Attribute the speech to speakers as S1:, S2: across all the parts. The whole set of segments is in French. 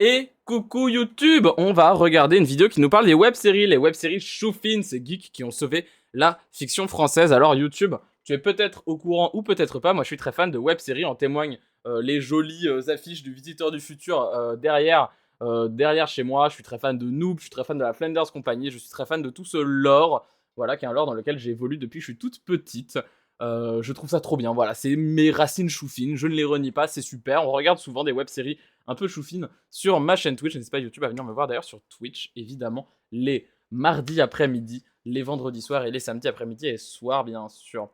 S1: Et coucou YouTube, on va regarder une vidéo qui nous parle des web-séries, les web-séries Choufine, ces geeks qui ont sauvé la fiction française. Alors YouTube, tu es peut-être au courant ou peut-être pas, moi je suis très fan de web-séries, en témoignent les jolies affiches du Visiteur du Futur derrière chez moi. Je suis très fan de Noob, je suis très fan de la Flanders Company, je suis très fan de tout ce lore, voilà, qui est un lore dans lequel j'évolue depuis que je suis toute petite. Je trouve ça trop bien, voilà, c'est mes racines choufines, je ne les renie pas, c'est super. On regarde souvent des web-séries un peu choufines sur ma chaîne Twitch, n'hésitez pas YouTube à venir me voir d'ailleurs sur Twitch, évidemment, les mardis après-midi, les vendredis soirs et les samedis après-midi et soir, bien sûr.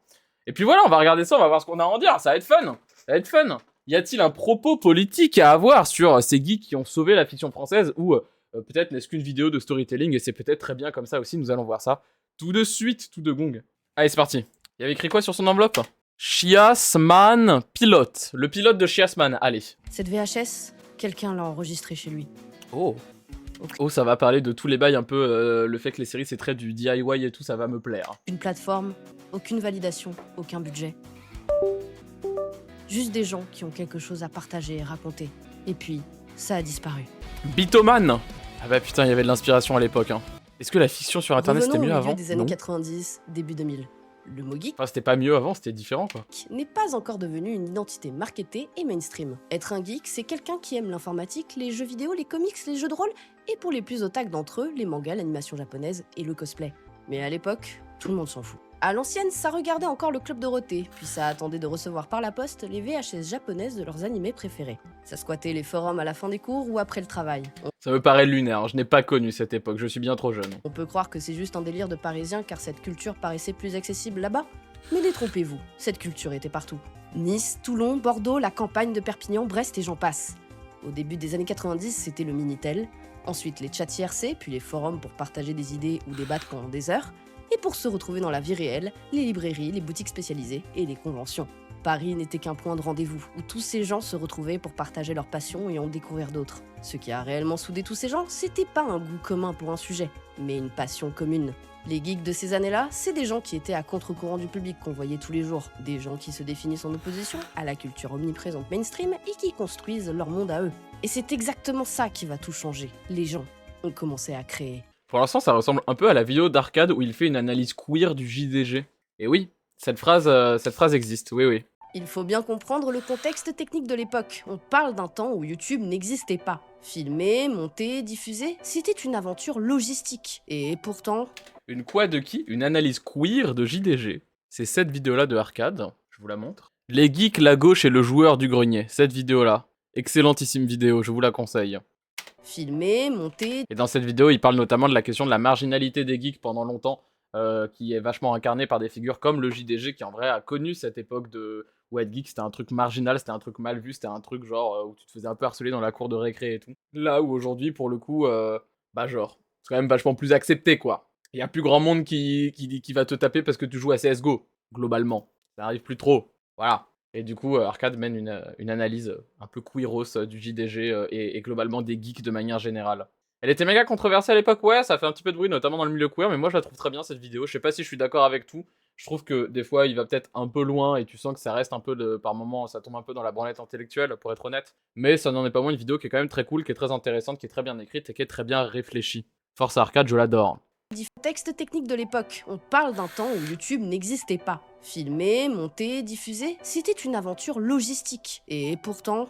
S1: Et puis voilà, on va regarder ça, on va voir ce qu'on a à en dire, ça va être fun, ça va être fun. Y a-t-il un propos politique à avoir sur ces geeks qui ont sauvé la fiction française ou peut-être n'est-ce qu'une vidéo de storytelling et c'est peut-être très bien comme ça aussi, nous allons voir ça tout de suite, tout de gong. Allez, c'est parti. Il y avait écrit quoi sur son enveloppe? Chiasman pilote. Le pilote de Chiasman, allez.
S2: Cette VHS, quelqu'un l'a enregistrée chez lui.
S1: Oh. Oh, ça va parler de tous les bails un peu, le fait que les séries c'est très du DIY et tout, ça va me plaire.
S2: Une plateforme, aucune validation, aucun budget. Juste des gens qui ont quelque chose à partager et raconter. Et puis, ça a disparu.
S1: Bitoman. Ah bah putain, il y avait de l'inspiration à l'époque, hein. Est-ce que la fiction sur internet c'était mieux avant?
S2: Des années 90, début 2000. Le mot geek
S1: enfin, c'était pas mieux avant, c'était différent quoi.
S2: N'est pas encore devenu une identité marketée et mainstream. Être un geek, c'est quelqu'un qui aime l'informatique, les jeux vidéo, les comics, les jeux de rôle, et pour les plus otaques d'entre eux, les mangas, l'animation japonaise et le cosplay. Mais à l'époque, tout le monde s'en fout. À l'ancienne, ça regardait encore le Club Dorothée, puis ça attendait de recevoir par la poste les VHS japonaises de leurs animés préférés. Ça squattait les forums à la fin des cours ou après le travail.
S1: Ça me paraît lunaire, hein. Je n'ai pas connu cette époque, je suis bien trop jeune.
S2: On peut croire que c'est juste un délire de Parisiens car cette culture paraissait plus accessible là-bas. Mais détrompez-vous, cette culture était partout. Nice, Toulon, Bordeaux, la campagne de Perpignan, Brest et j'en passe. Au début des années 90, c'était le Minitel, ensuite les chats IRC, puis les forums pour partager des idées ou débattre pendant des heures, et pour se retrouver dans la vie réelle, les librairies, les boutiques spécialisées et les conventions. Paris n'était qu'un point de rendez-vous, où tous ces gens se retrouvaient pour partager leurs passions et en découvrir d'autres. Ce qui a réellement soudé tous ces gens, c'était pas un goût commun pour un sujet, mais une passion commune. Les geeks de ces années-là, c'est des gens qui étaient à contre-courant du public qu'on voyait tous les jours. Des gens qui se définissent en opposition à la culture omniprésente mainstream et qui construisent leur monde à eux. Et c'est exactement ça qui va tout changer. Les gens ont commencé à créer.
S1: Pour l'instant, ça ressemble un peu à la vidéo d'Arcade où il fait une analyse queer du JDG. Et oui, cette phrase existe, oui, oui.
S2: Il faut bien comprendre le contexte technique de l'époque. On parle d'un temps où YouTube n'existait pas. Filmer, monter, diffuser, c'était une aventure logistique. Et pourtant...
S1: Une quoi de qui? Une analyse queer de JDG. C'est cette vidéo-là de Arcade, je vous la montre. Les geeks, la gauche et le joueur du grenier, cette vidéo-là. Excellentissime vidéo, je vous la conseille.
S2: Filmer, monter...
S1: Et dans cette vidéo, il parle notamment de la question de la marginalité des geeks pendant longtemps, qui est vachement incarnée par des figures comme le JDG, qui en vrai a connu cette époque de... où être geek c'était un truc marginal, c'était un truc mal vu, c'était un truc genre où tu te faisais un peu harceler dans la cour de récré et tout. Là où aujourd'hui, pour le coup, bah genre, c'est quand même vachement plus accepté quoi. Il y a plus grand monde qui va te taper parce que tu joues à CSGO, globalement. Ça arrive plus trop, voilà. Et du coup, Arcade mène une analyse un peu queeros du JDG et globalement des geeks de manière générale. Elle était méga controversée à l'époque, ouais, ça fait un petit peu de bruit, notamment dans le milieu queer, mais moi je la trouve très bien cette vidéo. Je sais pas si je suis d'accord avec tout. Je trouve que des fois il va peut-être un peu loin et tu sens que ça reste un peu par moments, ça tombe un peu dans la branlette intellectuelle, pour être honnête. Mais ça n'en est pas moins une vidéo qui est quand même très cool, qui est très intéressante, qui est très bien écrite et qui est très bien réfléchie. Force à Arcade, je l'adore.
S2: Texte technique de l'époque. On parle d'un temps où YouTube n'existait pas. Filmer, monter, diffuser, c'était une aventure logistique. Et pourtant...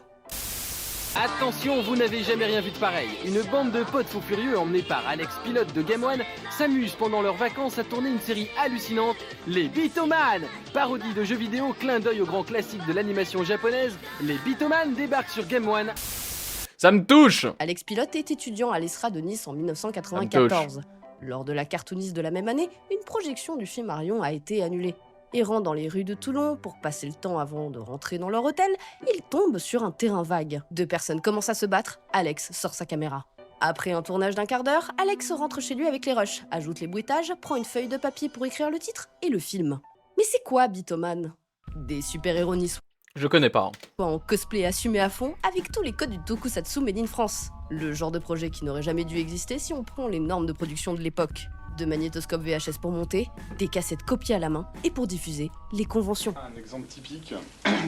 S3: Attention, vous n'avez jamais rien vu de pareil. Une bande de potes fous furieux emmenés par Alex Pilote de Game One s'amusent pendant leurs vacances à tourner une série hallucinante, les Bitoman. Parodie de jeux vidéo, clin d'œil au grand classique de l'animation japonaise, les Bitoman débarquent sur Game One.
S1: Ça me touche!
S2: Alex Pilote est étudiant à l'ESRA de Nice en 1994. Lors de la cartooniste de la même année, une projection du film Marion a été annulée. Errant dans les rues de Toulon pour passer le temps avant de rentrer dans leur hôtel, il tombe sur un terrain vague. Deux personnes commencent à se battre, Alex sort sa caméra. Après un tournage d'1 quart d'heure, Alex rentre chez lui avec les rushs, ajoute les bruitages, prend une feuille de papier pour écrire le titre et le film. Mais c'est quoi Bitoman? Des super-héros niçois
S1: Je connais pas.
S2: en cosplay assumé à fond avec tous les codes du tokusatsu made in France. Le genre de projet qui n'aurait jamais dû exister si on prend les normes de production de l'époque. De magnétoscope VHS pour monter, des cassettes copiées à la main et pour diffuser, les conventions.
S4: Un exemple typique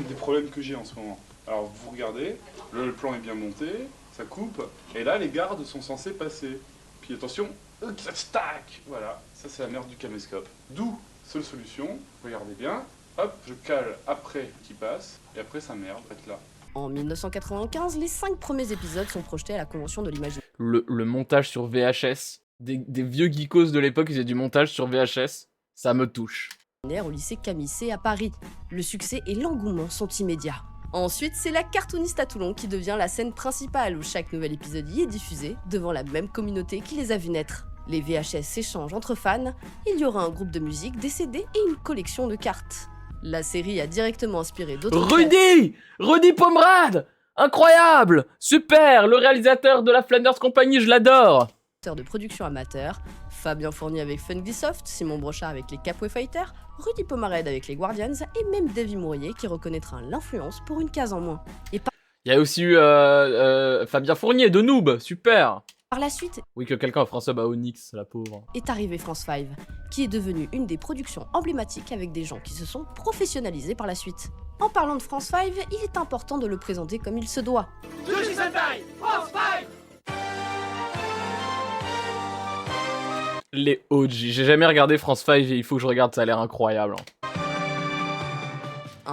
S4: des problèmes que j'ai en ce moment. Alors vous regardez, le plan est bien monté, ça coupe, et là les gardes sont censés passer. Puis attention, ça stack. Voilà, ça c'est la merde du caméscope. D'où, seule solution, regardez bien, hop, je cale après qu'il passe, et après ça merde, être là.
S2: En 1995, les 5 premiers épisodes sont projetés à la Convention de l'Imaginaire
S1: Le montage sur VHS, des vieux geekos de l'époque qui faisaient du montage sur VHS, ça me touche.
S2: au lycée Camissé à Paris. Le succès et l'engouement sont immédiats. Ensuite, c'est la cartooniste à Toulon qui devient la scène principale où chaque nouvel épisode y est diffusé devant la même communauté qui les a vus naître. Les VHS s'échangent entre fans, il y aura un groupe de musique, des CD et une collection de cartes. La série a directement inspiré d'autres...
S1: Rudy Pomerade, incroyable, super, le réalisateur de la Flanders Company, je l'adore.
S2: de production amateur, Fabien Fournier avec Fungisoft, Simon Brochard avec les Capway Fighters, Rudy Pomerade avec les Guardians et même Davy Mourier qui reconnaîtra l'influence pour une case en moins. Et
S1: Il y a aussi eu Fabien Fournier de Noob, super.
S2: par la suite
S1: Oui, que quelqu'un offre un sub à Onyx, la pauvre.
S2: est arrivé France 5, qui est devenue une des productions emblématiques avec des gens qui se sont professionnalisés par la suite. En parlant de France 5, il est important de le présenter comme il se doit.
S1: Les OG, j'ai jamais regardé France 5 et il faut que je regarde, ça a l'air incroyable.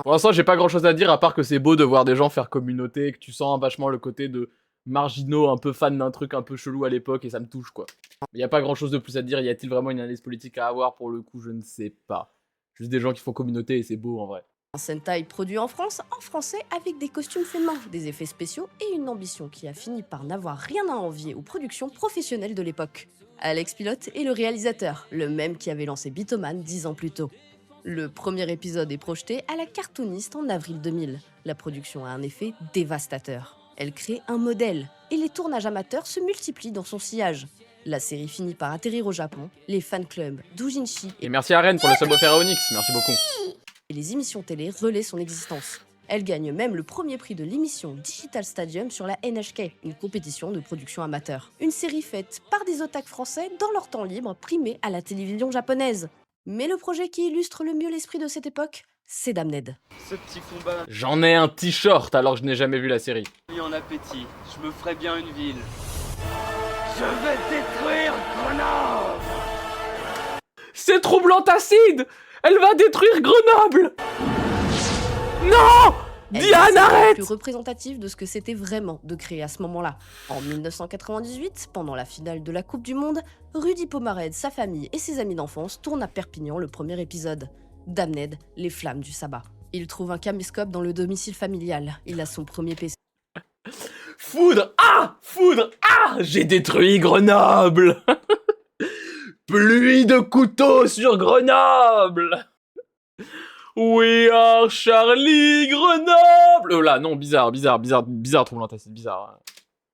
S1: Pour l'instant, j'ai pas grand chose à dire à part que c'est beau de voir des gens faire communauté, que tu sens vachement le côté de marginaux, un peu fans d'un truc un peu chelou à l'époque et ça me touche quoi. Il y a pas grand chose de plus à dire, y a-t-il vraiment une analyse politique à avoir pour le coup, je ne sais pas. Juste des gens qui font communauté et c'est beau en vrai.
S2: Un Sentai produit en France, en français, avec des costumes faits main, des effets spéciaux et une ambition qui a fini par n'avoir rien à envier aux productions professionnelles de l'époque. Alex Pilote est le réalisateur, le même qui avait lancé Bitoman 10 ans plus tôt. Le premier épisode est projeté à la cartooniste en avril 2000. La production a un effet dévastateur. Elle crée un modèle, et les tournages amateurs se multiplient dans son sillage. La série finit par atterrir au Japon, les fan clubs Doujinshi
S1: Et merci à Rennes pour le sub offert à Onyx, merci beaucoup.
S2: et les émissions télé relaient son existence. Elle gagne même le premier prix de l'émission Digital Stadium sur la NHK, une compétition de production amateur. Une série faite par des otaku français dans leur temps libre, primée à la télévision japonaise. Mais le projet qui illustre le mieux l'esprit de cette époque, c'est Damned.
S5: Ce petit combat
S1: J'en ai un t-shirt alors que je n'ai jamais vu la série.
S5: mis en appétit. Je me ferai bien une ville. Je vais détruire Grenoble.
S1: C'est Troublant Acide. Elle va détruire Grenoble. Non,
S2: Elle
S1: Diane,
S2: est la
S1: arrête.
S2: plus représentative de ce que c'était vraiment de créer à ce moment-là. En 1998, pendant la finale de la Coupe du Monde, Rudy Pomerade, sa famille et ses amis d'enfance tournent à Perpignan le premier épisode. Damned, les flammes du sabbat. Il trouve un caméscope dans le domicile familial. Il a son premier PC.
S1: Foudre. J'ai détruit Grenoble. Pluie de couteaux sur Grenoble. We are Charlie Grenoble. Oh là, non, bizarre, Troublant Acide, bizarre.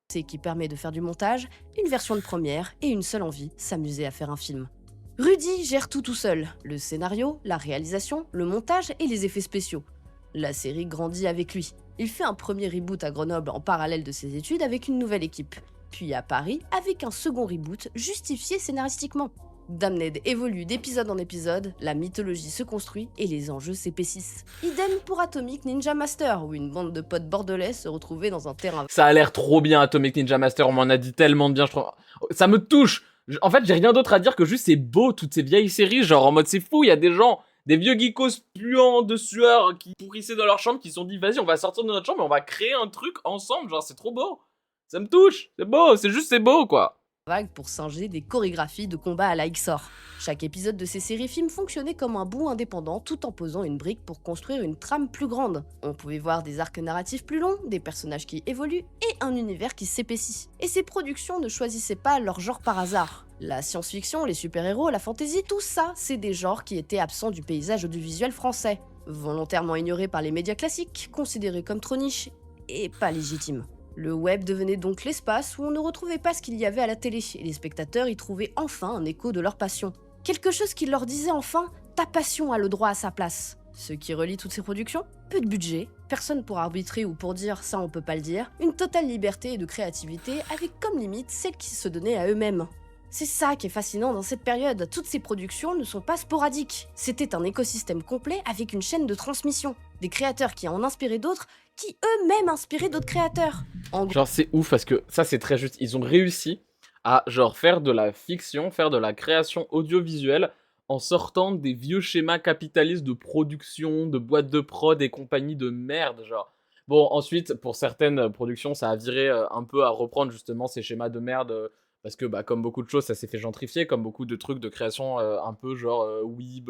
S2: Qui permet de faire du montage, une version de première et une seule envie, s'amuser à faire un film. Rudy gère tout seul, le scénario, la réalisation, le montage et les effets spéciaux. La série grandit avec lui. Il fait un premier reboot à Grenoble en parallèle de ses études avec une nouvelle équipe. Puis à Paris avec un second reboot justifié scénaristiquement. Damned évolue d'épisode en épisode, la mythologie se construit et les enjeux s'épaississent. Idem pour Atomic Ninja Master, où une bande de potes bordelais se retrouvait dans un terrain.
S1: Ça a l'air trop bien, Atomic Ninja Master, on m'en a dit tellement de bien, je trouve. Ça me touche. En fait, j'ai rien d'autre à dire que juste c'est beau, toutes ces vieilles séries, genre en mode c'est fou, il y a des gens, des vieux geekos puants de sueur qui pourrissaient dans leur chambre, qui se sont dit vas-y, on va sortir de notre chambre et on va créer un truc ensemble, genre c'est trop beau. Ça me touche, c'est beau, c'est beau quoi.
S2: Vague pour singer des chorégraphies de combat à la XOR. Chaque épisode de ces séries-films fonctionnait comme un bout indépendant tout en posant une brique pour construire une trame plus grande. On pouvait voir des arcs narratifs plus longs, des personnages qui évoluent et un univers qui s'épaissit. Et ces productions ne choisissaient pas leur genre par hasard. La science-fiction, les super-héros, la fantasy, tout ça, c'est des genres qui étaient absents du paysage audiovisuel français. Volontairement ignorés par les médias classiques, considérés comme trop niches et pas légitimes. Le web devenait donc l'espace où on ne retrouvait pas ce qu'il y avait à la télé, et les spectateurs y trouvaient enfin un écho de leur passion. Quelque chose qui leur disait enfin « ta passion a le droit à sa place ». Ce qui relie toutes ces productions, peu de budget, personne pour arbitrer ou pour dire « ça on peut pas le dire », une totale liberté et de créativité avec comme limite celle qui se donnait à eux-mêmes. C'est ça qui est fascinant dans cette période, toutes ces productions ne sont pas sporadiques. C'était un écosystème complet avec une chaîne de transmission. Des créateurs qui en inspiraient d'autres, qui eux-mêmes inspiraient d'autres créateurs. En gros,
S1: Genre, c'est ouf parce que ça, c'est très juste. Ils ont réussi à, genre, faire de la fiction, faire de la création audiovisuelle en sortant des vieux schémas capitalistes de production, de boîtes de prod et compagnie de merde, genre. Bon, ensuite, pour certaines productions, ça a viré un peu à reprendre justement ces schémas de merde parce que, bah, comme beaucoup de choses, ça s'est fait gentrifier, comme beaucoup de trucs de création un peu genre weeb,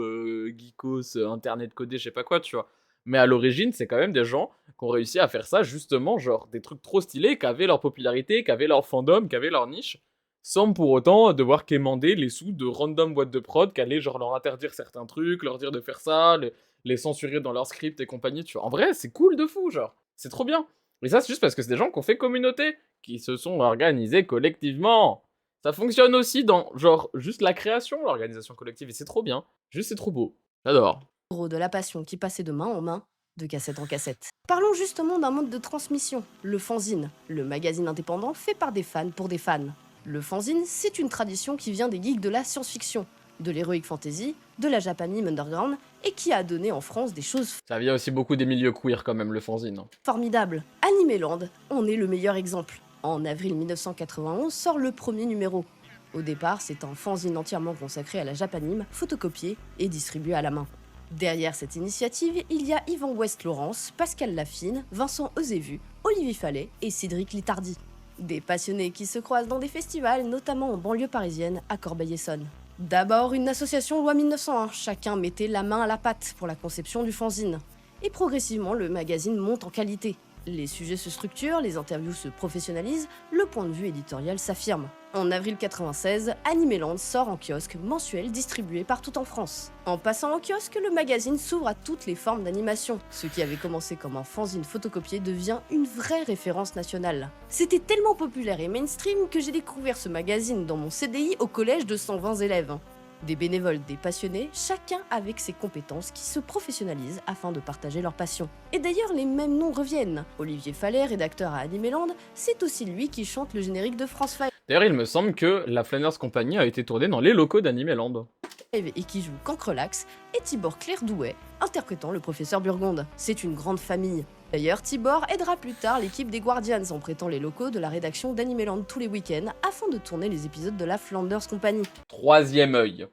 S1: geekos, internet codé, je sais pas quoi, tu vois. Mais à l'origine, c'est quand même des gens qui ont réussi à faire ça, justement, genre des trucs trop stylés, qui avaient leur popularité, qui avaient leur fandom, qui avaient leur niche, sans pour autant devoir quémander les sous de random boîtes de prod qui allaient genre leur interdire certains trucs, leur dire de faire ça, les censurer dans leur script et compagnie, tu vois. En vrai, c'est cool de fou, genre. C'est trop bien. Et ça, c'est juste parce que c'est des gens qui ont fait communauté, qui se sont organisés collectivement. Ça fonctionne aussi dans, genre, juste la création, l'organisation collective, et c'est trop bien. Juste, c'est trop beau. J'adore.
S2: de la passion qui passait de main en main, de cassette en cassette. Parlons justement d'un mode de transmission, le fanzine, le magazine indépendant fait par des fans pour des fans. Le fanzine, c'est une tradition qui vient des geeks de la science-fiction, de l'heroic fantasy, de la Japanime underground, et qui a donné en France des choses
S1: Ça vient aussi beaucoup des milieux queer quand même, le fanzine.
S2: formidables. Animeland en est le meilleur exemple. En avril 1991 sort le premier numéro. Au départ, c'est un fanzine entièrement consacré à la Japanime, photocopié et distribué à la main. Derrière cette initiative, il y a Yvan West-Laurence, Pascal Lafine, Vincent Eusévu, Olivier Fallet et Cédric Littardi. Des passionnés qui se croisent dans des festivals, notamment en banlieue parisienne, à Corbeil-Essonnes. D'abord une association loi 1901, chacun mettait la main à la pâte pour la conception du fanzine. Et progressivement, le magazine monte en qualité. Les sujets se structurent, les interviews se professionnalisent, le point de vue éditorial s'affirme. En avril 96, Animeland sort en kiosque mensuel distribué partout en France. En passant au kiosque, le magazine s'ouvre à toutes les formes d'animation. Ce qui avait commencé comme un fanzine photocopié devient une vraie référence nationale. C'était tellement populaire et mainstream que j'ai découvert ce magazine dans mon CDI au collège de 120 élèves. Des bénévoles, des passionnés, chacun avec ses compétences qui se professionnalisent afin de partager leur passion. Et d'ailleurs, les mêmes noms reviennent. Olivier Fallet, rédacteur à Animeland, c'est aussi lui qui chante le générique de France 5
S1: D'ailleurs, il me semble que la Flanders Company a été tournée dans les locaux d'Animeland.
S2: et qui joue Cancrelax, et Tibor Clairdouet, interprétant le professeur Burgonde. C'est une grande famille. D'ailleurs, Tibor aidera plus tard l'équipe des Guardians en prêtant les locaux de la rédaction d'Animeland tous les week-ends afin de tourner les épisodes de la Flanders Company.
S1: Troisième œil.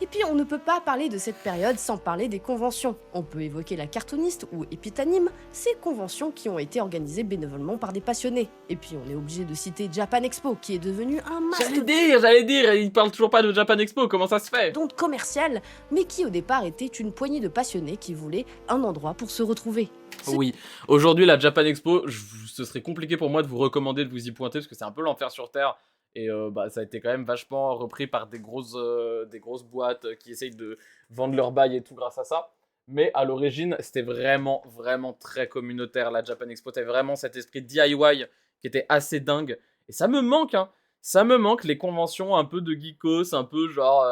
S2: Et puis on ne peut pas parler de cette période sans parler des conventions. On peut évoquer la cartooniste ou Epitanime, ces conventions qui ont été organisées bénévolement par des passionnés. Et puis on est obligé de citer Japan Expo, qui est devenu un
S1: J'allais dire, il parle toujours pas de Japan Expo, comment ça se fait?
S2: mastodonte commercial, mais qui au départ était une poignée de passionnés qui voulaient un endroit pour se retrouver.
S1: Oui, aujourd'hui la Japan Expo, ce serait compliqué pour moi de vous recommander de vous y pointer parce que c'est un peu l'enfer sur Terre. Et bah, ça a été quand même vachement repris par des grosses boîtes qui essayent de vendre leur bail et tout grâce à ça. Mais à l'origine, c'était vraiment très communautaire la Japan Expo. T'avais vraiment cet esprit DIY qui était assez dingue. Et ça me manque, hein. Ça me manque les conventions un peu de geekos, un peu genre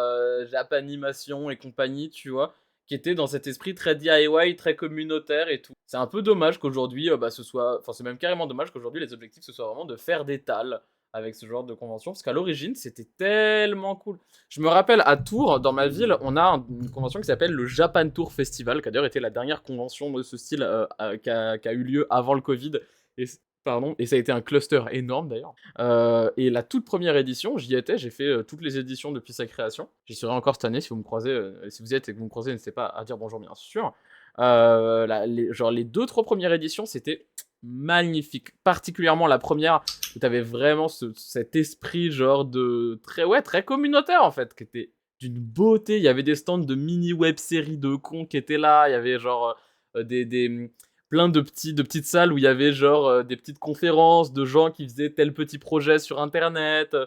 S1: Japanimation et compagnie, tu vois, qui étaient dans cet esprit très DIY, très communautaire et tout. C'est un peu dommage qu'aujourd'hui, ce soit... Enfin, c'est même carrément dommage qu'aujourd'hui les objectifs ce soit vraiment de faire des tals avec ce genre de convention, parce qu'à l'origine, c'était tellement cool. Je me rappelle, à Tours, dans ma ville, on a une convention qui s'appelle le Japan Tour Festival, qui a d'ailleurs été la dernière convention de ce style qui a eu lieu avant le Covid, et ça a été un cluster énorme d'ailleurs. Et la toute première édition, j'y étais, j'ai fait toutes les éditions depuis sa création. J'y serai encore cette année, si vous me croisez, si vous y êtes et que vous me croisez, n'hésitez pas à dire bonjour bien sûr. Les 2-3 premières éditions, c'était magnifique, particulièrement la première où t'avais vraiment cet esprit genre de très communautaire en fait, qui était d'une beauté. Il y avait des stands de mini web-séries de cons qui étaient là, il y avait genre plein de petites salles où il y avait genre des petites conférences de gens qui faisaient tel petit projet sur internet.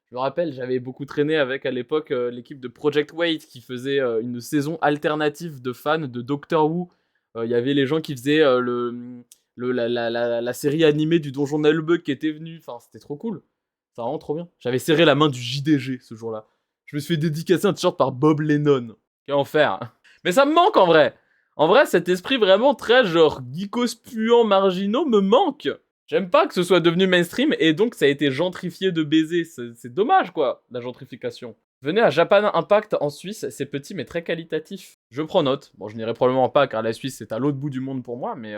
S1: Je me rappelle, j'avais beaucoup traîné avec à l'époque l'équipe de Project Wait qui faisait une saison alternative de fans de Doctor Who. Il y avait les gens qui faisaient la série animée du Donjon Nullbug qui était venue. Enfin, c'était trop cool. C'est vraiment trop bien. J'avais serré la main du JDG ce jour-là. Je me suis fait dédicacer un t-shirt par Bob Lennon. Quel enfer. Mais ça me manque en vrai. En vrai, cet esprit vraiment très genre geekos puants marginaux me manque. J'aime pas que ce soit devenu mainstream et donc ça a été gentrifié de baiser. C'est dommage, quoi, la gentrification. Venez à Japan Impact en Suisse, c'est petit mais très qualitatif. Je prends note. Bon, je n'irai probablement pas car la Suisse c'est à l'autre bout du monde pour moi, mais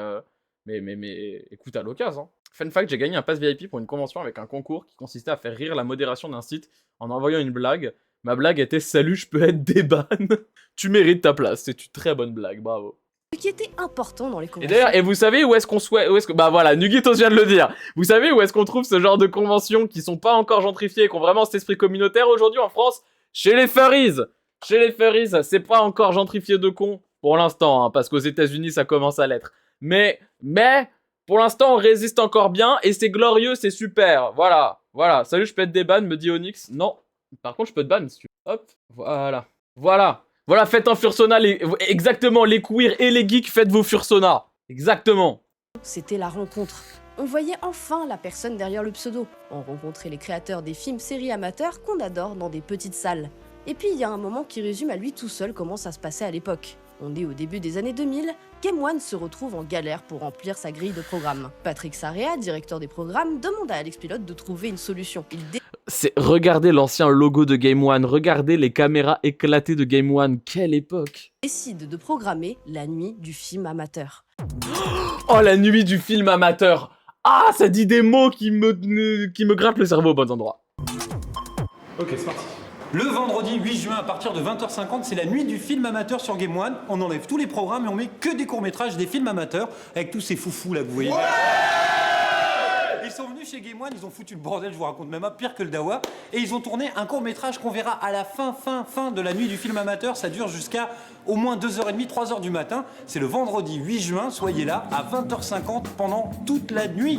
S1: écoute à l'occasion. Fun fact, j'ai gagné un pass VIP pour une convention avec un concours qui consistait à faire rire la modération d'un site en envoyant une blague. Ma blague était « Salut, je peux être déban ». Tu mérites ta place, c'est une très bonne blague, bravo.
S2: Ce qui était important dans les
S1: Et
S2: conventions.
S1: d'ailleurs, et vous savez où est-ce qu'on souhaite... Bah voilà, Nugitos vient de le dire. Vous savez où est-ce qu'on trouve ce genre de conventions qui sont pas encore gentrifiées, qui ont vraiment cet esprit communautaire aujourd'hui en France? Chez les furries. Chez les furries, c'est pas encore gentrifié de con, pour l'instant, hein, parce qu'aux États-Unis ça commence à l'être. Mais, pour l'instant on résiste encore bien, et c'est glorieux, c'est super. Voilà. Salut, je peux être déban, me dit Onyx. Non. Par contre, je peux te ban si tu veux. Hop, voilà, faites un fursona, exactement, les queers et les geeks, faites vos fursonas. Exactement.
S2: C'était la rencontre. On voyait enfin la personne derrière le pseudo. On rencontrait les créateurs des films séries amateurs qu'on adore dans des petites salles. Et puis il y a un moment qui résume à lui tout seul comment ça se passait à l'époque. On est au début des années 2000, Game One se retrouve en galère pour remplir sa grille de programmes. Patrick Sarrea, directeur des programmes, demande à Alex Pilote de trouver une solution.
S1: Regardez l'ancien logo de Game One, regardez les caméras éclatées de Game One, quelle époque.
S2: Décide de programmer la nuit du film amateur.
S1: Oh, la nuit du film amateur. Ah, ça dit des mots qui me grimpent le cerveau au bon endroit.
S4: Ok, c'est parti.
S6: Le vendredi 8 juin à partir de 20h50, c'est la nuit du film amateur sur Game One. On enlève tous les programmes et on met que des courts-métrages, des films amateurs, avec tous ces foufous là que vous voyez. Ils sont venus chez Game One, ils ont foutu le bordel, je vous raconte même pas, pire que le Dawa. Et ils ont tourné un court-métrage qu'on verra à la fin de la nuit du film amateur. Ça dure jusqu'à au moins 2h30, 3h du matin. C'est le vendredi 8 juin, soyez là à 20h50 pendant toute la nuit.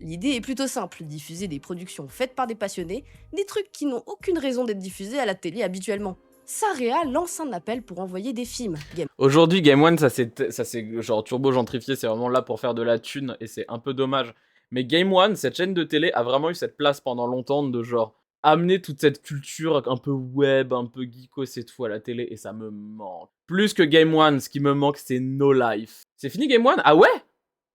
S2: L'idée est plutôt simple, diffuser des productions faites par des passionnés, des trucs qui n'ont aucune raison d'être diffusés à la télé habituellement. Sarrea lance un appel pour envoyer des films.
S1: Aujourd'hui, Game One, ça c'est genre turbo gentrifié, c'est vraiment là pour faire de la thune et c'est un peu dommage. Mais Game One, cette chaîne de télé, a vraiment eu cette place pendant longtemps de genre amener toute cette culture un peu web, un peu geekos et tout à la télé et ça me manque. Plus que Game One, ce qui me manque, c'est No Life. C'est fini Game One? Ah ouais?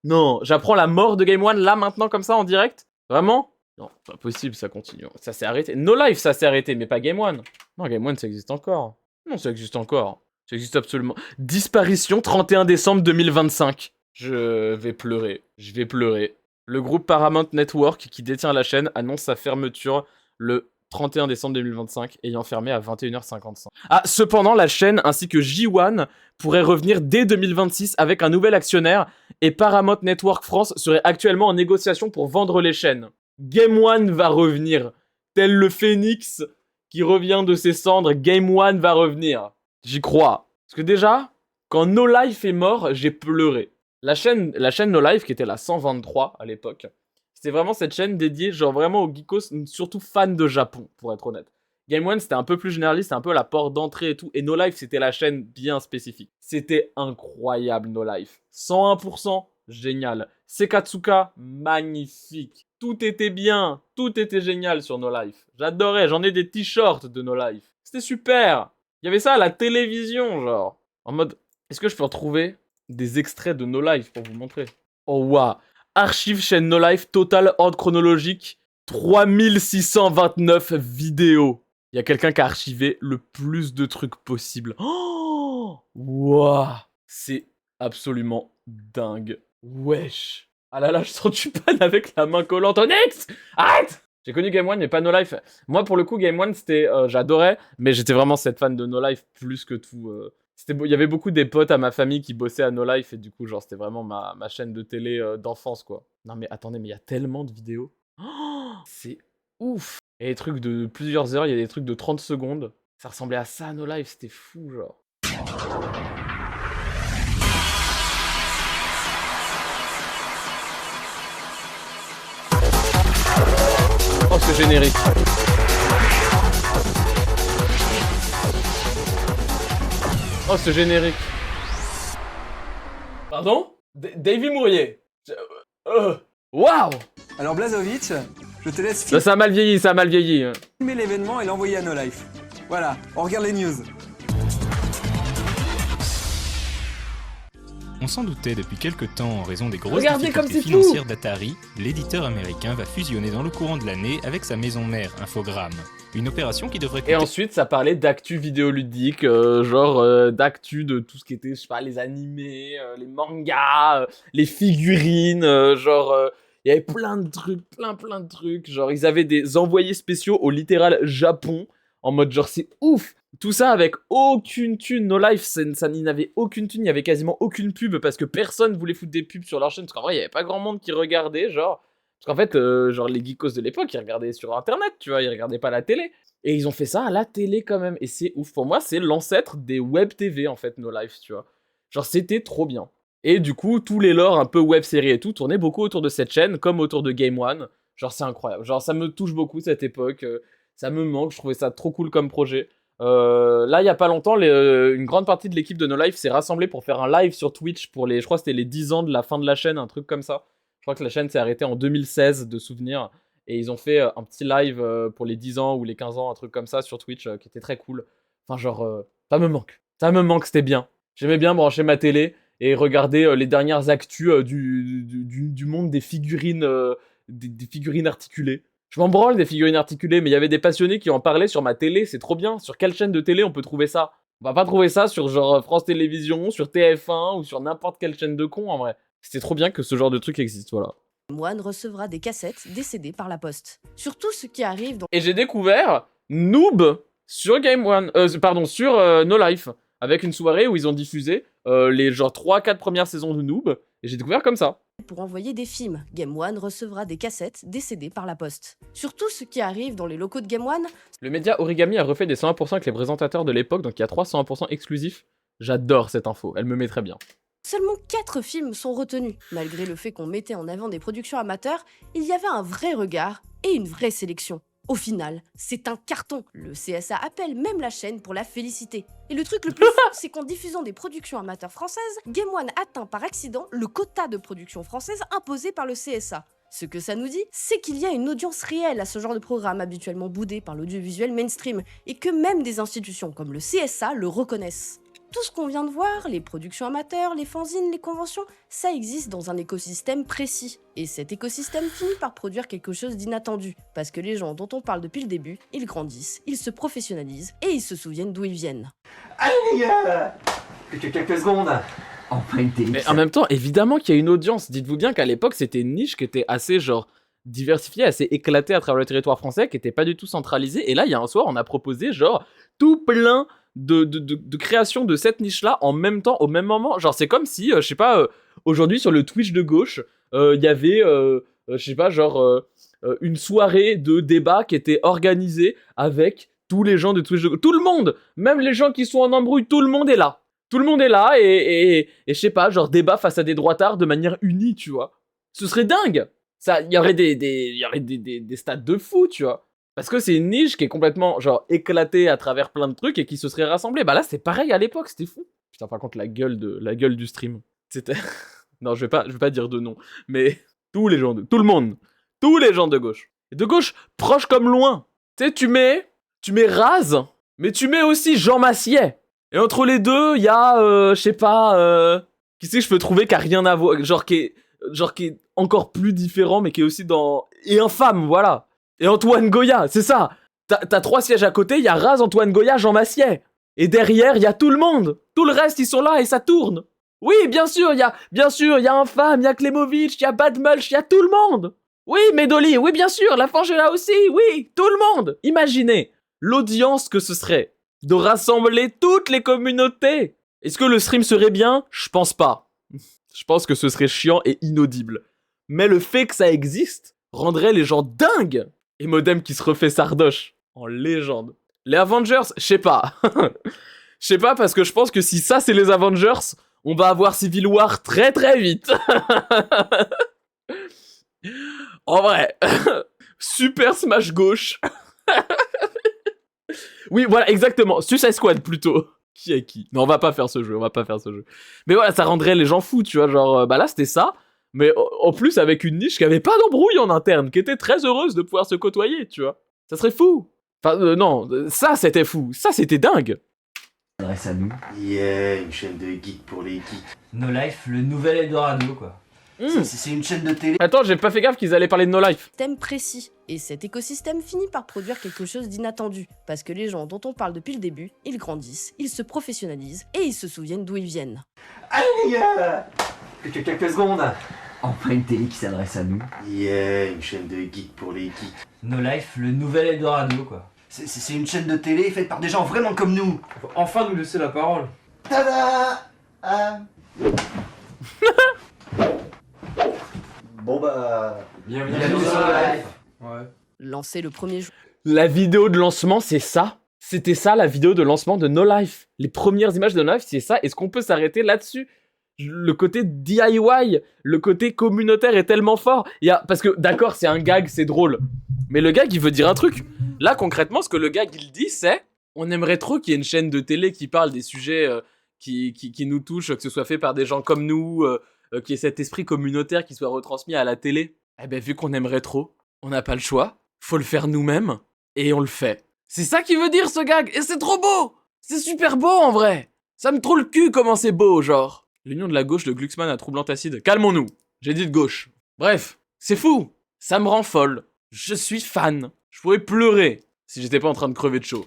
S1: Non, j'apprends la mort de Game One là maintenant comme ça en direct? Vraiment? Non, pas possible, ça continue. Ça s'est arrêté. No Life, ça s'est arrêté, mais pas Game One. Non, Game One, ça existe encore. Non, ça existe encore. Ça existe absolument. Disparition 31 décembre 2025. Je vais pleurer. Je vais pleurer. Le groupe Paramount Network, qui détient la chaîne, annonce sa fermeture le 31 décembre 2025, ayant fermé à 21h55. Ah, cependant, la chaîne ainsi que J1 pourraient revenir dès 2026 avec un nouvel actionnaire, et Paramount Network France serait actuellement en négociation pour vendre les chaînes. Game One va revenir. Tel le phénix qui revient de ses cendres, Game One va revenir. J'y crois. Parce que déjà, quand No Life est mort, j'ai pleuré. La chaîne No Life, qui était la 123 à l'époque, c'était vraiment cette chaîne dédiée genre vraiment aux geekos, surtout fans de Japon, pour être honnête. Game One, c'était un peu plus généraliste, c'était un peu la porte d'entrée et tout. Et No Life, c'était la chaîne bien spécifique. C'était incroyable, No Life. 101%, génial. Sekatsuka, magnifique. Tout était bien, tout était génial sur No Life. J'adorais, j'en ai des t-shirts de No Life. C'était super. Il y avait ça à la télévision, genre. En mode, est-ce que je peux retrouver des extraits de No Life pour vous montrer? Oh waouh. Archive chaîne No Life, total ordre chronologique, 3629 vidéos. Il y a quelqu'un qui a archivé le plus de trucs possible. Oh waouh. C'est absolument dingue. Wesh. Ah là là, je sens tu pannes avec la main collante. Onyx, arrête! J'ai connu Game One, mais pas No Life. Moi, pour le coup, Game One, c'était, j'adorais, mais j'étais vraiment cette fan de No Life plus que tout. Il y avait beaucoup des potes à ma famille qui bossaient à No Life, et du coup, genre, c'était vraiment ma chaîne de télé d'enfance, quoi. Non, mais attendez, mais il y a tellement de vidéos. Oh, c'est ouf! Il y a des trucs de plusieurs heures, il y a des trucs de 30 secondes. Ça ressemblait à ça, No Life, c'était fou, genre. Oh, ce générique. Oh, ce générique. Pardon? Davy Mourier. Waouh!
S7: Alors Blazovic, je te laisse
S1: Ça a mal vieilli, ça a mal vieilli.
S7: filmer l'événement et l'envoyer à No Life. Voilà, on regarde les news.
S8: On s'en doutait depuis quelque temps en raison des grosses
S1: Regardez comme
S8: difficultés
S1: c'est fou.
S8: financières d'Atari, l'éditeur américain va fusionner dans le courant de l'année avec sa maison mère, Infogrames. Une opération qui devrait coûter...
S1: Et ensuite, ça parlait d'actu vidéoludique, d'actu de tout ce qui était, je sais pas, les animés, les mangas, les figurines, il y avait plein de trucs, plein de trucs. Genre, ils avaient des envoyés spéciaux au littéral Japon, en mode genre, c'est ouf. Tout ça avec aucune thune. No Life, ça n'y avait aucune thune, il y avait quasiment aucune pub parce que personne voulait foutre des pubs sur leur chaîne. Parce qu'en vrai, il y avait pas grand monde qui regardait, genre. Parce qu'en fait, les geekos de l'époque, ils regardaient sur internet, tu vois, ils regardaient pas la télé. Et ils ont fait ça à la télé quand même. Et c'est ouf. Pour moi, c'est l'ancêtre des web TV, en fait, No Life, tu vois. Genre, c'était trop bien. Et du coup, tous les lores un peu web série et tout tournaient beaucoup autour de cette chaîne, comme autour de Game One. Genre, c'est incroyable. Genre, ça me touche beaucoup cette époque. Ça me manque. Je trouvais ça trop cool comme projet. Là, il y a pas longtemps, une grande partie de l'équipe de No Life s'est rassemblée pour faire un live sur Twitch pour je crois que c'était les 10 ans de la fin de la chaîne, un truc comme ça. Je crois que la chaîne s'est arrêtée en 2016 de souvenir. Et ils ont fait un petit live pour les 10 ans ou les 15 ans, un truc comme ça sur Twitch qui était très cool. Enfin, genre, ça me manque. Ça me manque, c'était bien. J'aimais bien brancher ma télé et regarder les dernières actus du monde des figurines, des figurines articulées. Je m'en branle des figurines articulées, mais il y avait des passionnés qui en parlaient sur ma télé, c'est trop bien. Sur quelle chaîne de télé on peut trouver ça? On va pas trouver ça sur genre France Télévisions, sur TF1 ou sur n'importe quelle chaîne de con en vrai. C'était trop bien que ce genre de truc existe, voilà.
S2: Game One recevra des cassettes, des CD par la poste. Surtout ce qui arrive dans
S1: Et j'ai découvert Noob sur Game One, sur No Life, avec une soirée où ils ont diffusé les genre 3-4 premières saisons de Noob, et j'ai découvert comme ça.
S2: pour envoyer des films. Game One recevra des cassettes, des CD par la poste. Surtout ce qui arrive dans les locaux de Game One.
S1: Le média Origami a refait des 100% avec les présentateurs de l'époque, donc il y a 3 100% exclusifs. J'adore cette info, elle me met très bien.
S2: Seulement 4 films sont retenus. Malgré le fait qu'on mettait en avant des productions amateurs, il y avait un vrai regard et une vraie sélection. Au final, c'est un carton. Le CSA appelle même la chaîne pour la féliciter. Et le truc le plus fou, c'est qu'en diffusant des productions amateurs françaises, Game One atteint par accident le quota de production française imposé par le CSA. Ce que ça nous dit, c'est qu'il y a une audience réelle à ce genre de programme habituellement boudé par l'audiovisuel mainstream, et que même des institutions comme le CSA le reconnaissent. Tout ce qu'on vient de voir, les productions amateurs, les fanzines, les conventions, ça existe dans un écosystème précis. Et cet écosystème finit par produire quelque chose d'inattendu, parce que les gens dont on parle depuis le début, ils grandissent, ils se professionnalisent, et ils se souviennent d'où ils viennent.
S9: Allez les gars, plus que quelques secondes. Enfin une télé.
S1: Mais en même temps, évidemment qu'il y a une audience. Dites-vous bien qu'à l'époque, c'était une niche qui était assez genre diversifiée, assez éclatée à travers le territoire français, qui était pas du tout centralisée. Et là, il y a un soir, on a proposé genre tout plein de création de cette niche-là en même temps, au même moment. Genre, c'est comme si, je sais pas, aujourd'hui sur le Twitch de gauche, il y avait, je sais pas, genre, une soirée de débat qui était organisée avec tous les gens de Twitch de gauche. Tout le monde, même les gens qui sont en embrouille, tout le monde est là. Tout le monde est là et je sais pas, genre débat face à des droitards de manière unie, tu vois. Ce serait dingue. Il y aurait des stades de fou, tu vois. Parce que c'est une niche qui est complètement, genre, éclatée à travers plein de trucs et qui se serait rassemblée. Bah là, c'est pareil à l'époque, c'était fou. Putain, par contre, la gueule du stream. C'était... non, je vais pas dire de nom. Mais tout le monde. Tous les gens de gauche. Et de gauche, proche comme loin. Tu sais, tu mets Raz, mais tu mets aussi Jean Massier. Et entre les deux, il y a, je sais pas, qui c'est que je peux trouver qui a rien à voir, genre qui est encore plus différent, mais qui est aussi dans... Et infâme, voilà. Et Antoine Goya, c'est ça. T'as 3 sièges à côté, il y a Raz, Antoine Goya, Jean Massier. Et derrière, il y a tout le monde. Tout le reste, ils sont là et ça tourne. Oui, bien sûr, il y a Infâme, il y a Klemovic, il y a Bad Mulch, il y a tout le monde. Oui, Medoli, oui, bien sûr, La Fange est là aussi, oui, tout le monde. Imaginez l'audience que ce serait de rassembler toutes les communautés. Est-ce que le stream serait bien? Je pense pas. Je pense que ce serait chiant et inaudible. Mais le fait que ça existe rendrait les gens dingues. Et Modem qui se refait Sardoche en légende. Les Avengers, je sais pas. Je sais pas parce que je pense que si ça c'est les Avengers, on va avoir Civil War très très vite. En vrai. Super Smash gauche. Oui, voilà, exactement. Suicide Squad, plutôt. Qui est qui? Non, on va pas faire ce jeu, Mais voilà, ça rendrait les gens fous, tu vois, genre, bah là, c'était ça, mais en plus, avec une niche qui avait pas d'embrouille en interne, qui était très heureuse de pouvoir se côtoyer, tu vois. Ça serait fou. Enfin, non, ça, c'était fou. Ça, c'était dingue.
S9: s'adresse à nous.
S10: Yeah, une chaîne de geeks pour les geeks.
S9: No Life, le nouvel Eldorado, quoi. C'est une chaîne de télé.
S1: Attends, j'ai pas fait gaffe qu'ils allaient parler de No Life.
S2: Thème précis. Et cet écosystème finit par produire quelque chose d'inattendu. Parce que les gens dont on parle depuis le début, ils grandissent, ils se professionnalisent et ils se souviennent d'où ils viennent.
S9: Allez, quelques secondes. Enfin une télé qui s'adresse à nous.
S10: Yeah, une chaîne de geeks pour les geeks.
S9: No Life, le nouvel Eldorado, quoi. C'est une chaîne de télé faite par des gens vraiment comme nous.
S5: Faut enfin nous laisser la parole.
S10: Tada Bon bah...
S9: Bienvenue sur No Life.
S5: Ouais.
S2: Lancé le 1er jour.
S1: La vidéo de lancement, c'est ça. C'était ça, la vidéo de lancement de No Life. Les premières images de No Life, c'est ça. Est-ce qu'on peut s'arrêter là-dessus? Le côté DIY, le côté communautaire est tellement fort. Parce que, d'accord, c'est un gag, c'est drôle. Mais le gag, il veut dire un truc. Là, concrètement, ce que le gag, il dit, c'est... On aimerait trop qu'il y ait une chaîne de télé qui parle des sujets qui nous touchent, que ce soit fait par des gens comme nous, qu'il y ait cet esprit communautaire qui soit retransmis à la télé. Eh ben, vu qu'on aimerait trop, on n'a pas le choix. Faut le faire nous-mêmes. Et on le fait. C'est ça qu'il veut dire, ce gag. Et c'est trop beau. C'est super beau, en vrai. Ça me trouve le cul comment c'est beau, genre. L'union de la gauche de Glucksmann à Troublant Acide. Calmons-nous. J'ai dit de gauche. Bref, c'est fou. Ça me rend folle. Je suis fan. Je pourrais pleurer si j'étais pas en train de crever de chaud.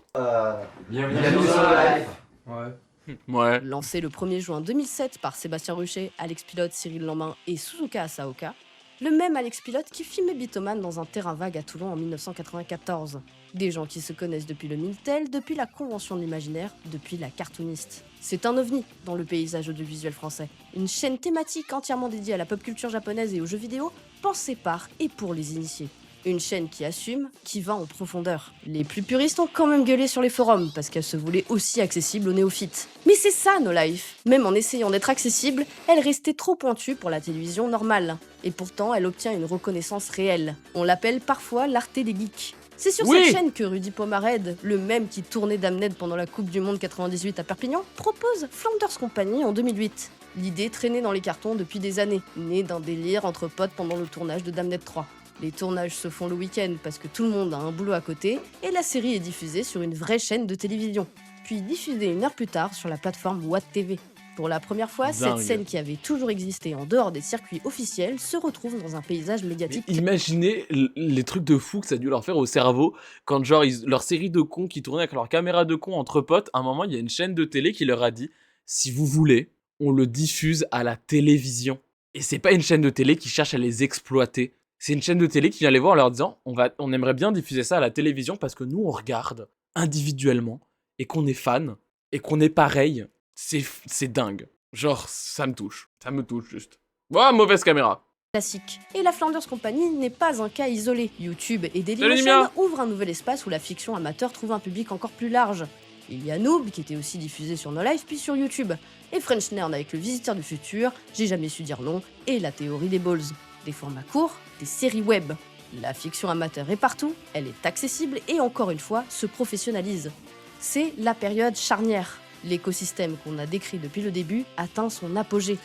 S9: Bienvenue sur No Life.
S5: Ouais.
S1: Ouais.
S2: Lancé le 1er juin 2007 par Sébastien Ruchet, Alex Pilote, Cyril Lambin et Suzuka Asaoka, le même Alex Pilote qui filmait Bitoman dans un terrain vague à Toulon en 1994. Des gens qui se connaissent depuis le Minitel, depuis la convention de l'imaginaire, depuis la cartooniste. C'est un ovni dans le paysage audiovisuel français. Une chaîne thématique entièrement dédiée à la pop culture japonaise et aux jeux vidéo, pensée par et pour les initiés. Une chaîne qui assume, qui va en profondeur. Les plus puristes ont quand même gueulé sur les forums, parce qu'elle se voulait aussi accessible aux néophytes. Mais c'est ça, No Life. Même en essayant d'être accessible, elle restait trop pointue pour la télévision normale. Et pourtant, elle obtient une reconnaissance réelle. On l'appelle parfois l'Arte des geeks. C'est sur
S1: Oui.
S2: cette chaîne que Rudy Pomared, le même qui tournait Damned pendant la Coupe du Monde 98 à Perpignan, propose Flanders Company en 2008. L'idée traînait dans les cartons depuis des années, née d'un délire entre potes pendant le tournage de Damned 3. Les tournages se font le week-end parce que tout le monde a un boulot à côté, et la série est diffusée sur une vraie chaîne de télévision. Puis diffusée une heure plus tard sur la plateforme Watt TV. Pour la première fois,
S1: Dingue.
S2: cette scène qui avait toujours existé en dehors des circuits officiels se retrouve dans un paysage médiatique.
S1: Mais imaginez les trucs de fou que ça a dû leur faire au cerveau quand genre leur série de cons qui tournaient avec leur caméra de cons entre potes, à un moment il y a une chaîne de télé qui leur a dit si vous voulez, on le diffuse à la télévision. Et c'est pas une chaîne de télé qui cherche à les exploiter. C'est une chaîne de télé qui vient les voir en leur disant on aimerait bien diffuser ça à la télévision parce que nous on regarde individuellement et qu'on est fan et qu'on est pareil. C'est dingue. Genre, ça me touche. Ça me touche juste. Oh, mauvaise caméra.
S2: Classique. Et la Flanders Company n'est pas un cas isolé. YouTube et
S1: Salut,
S2: Dailymotion
S1: Nimia.
S2: ouvrent un nouvel espace où la fiction amateur trouve un public encore plus large. Il y a Noob, qui était aussi diffusé sur No Life, puis sur YouTube. Et French Nerd avec Le Visiteur du Futur, J'ai jamais su dire non, et La Théorie des Balls. Des formats courts, des séries web. La fiction amateur est partout, elle est accessible et encore une fois, se professionnalise. C'est la période charnière. L'écosystème qu'on a décrit depuis le début atteint son apogée.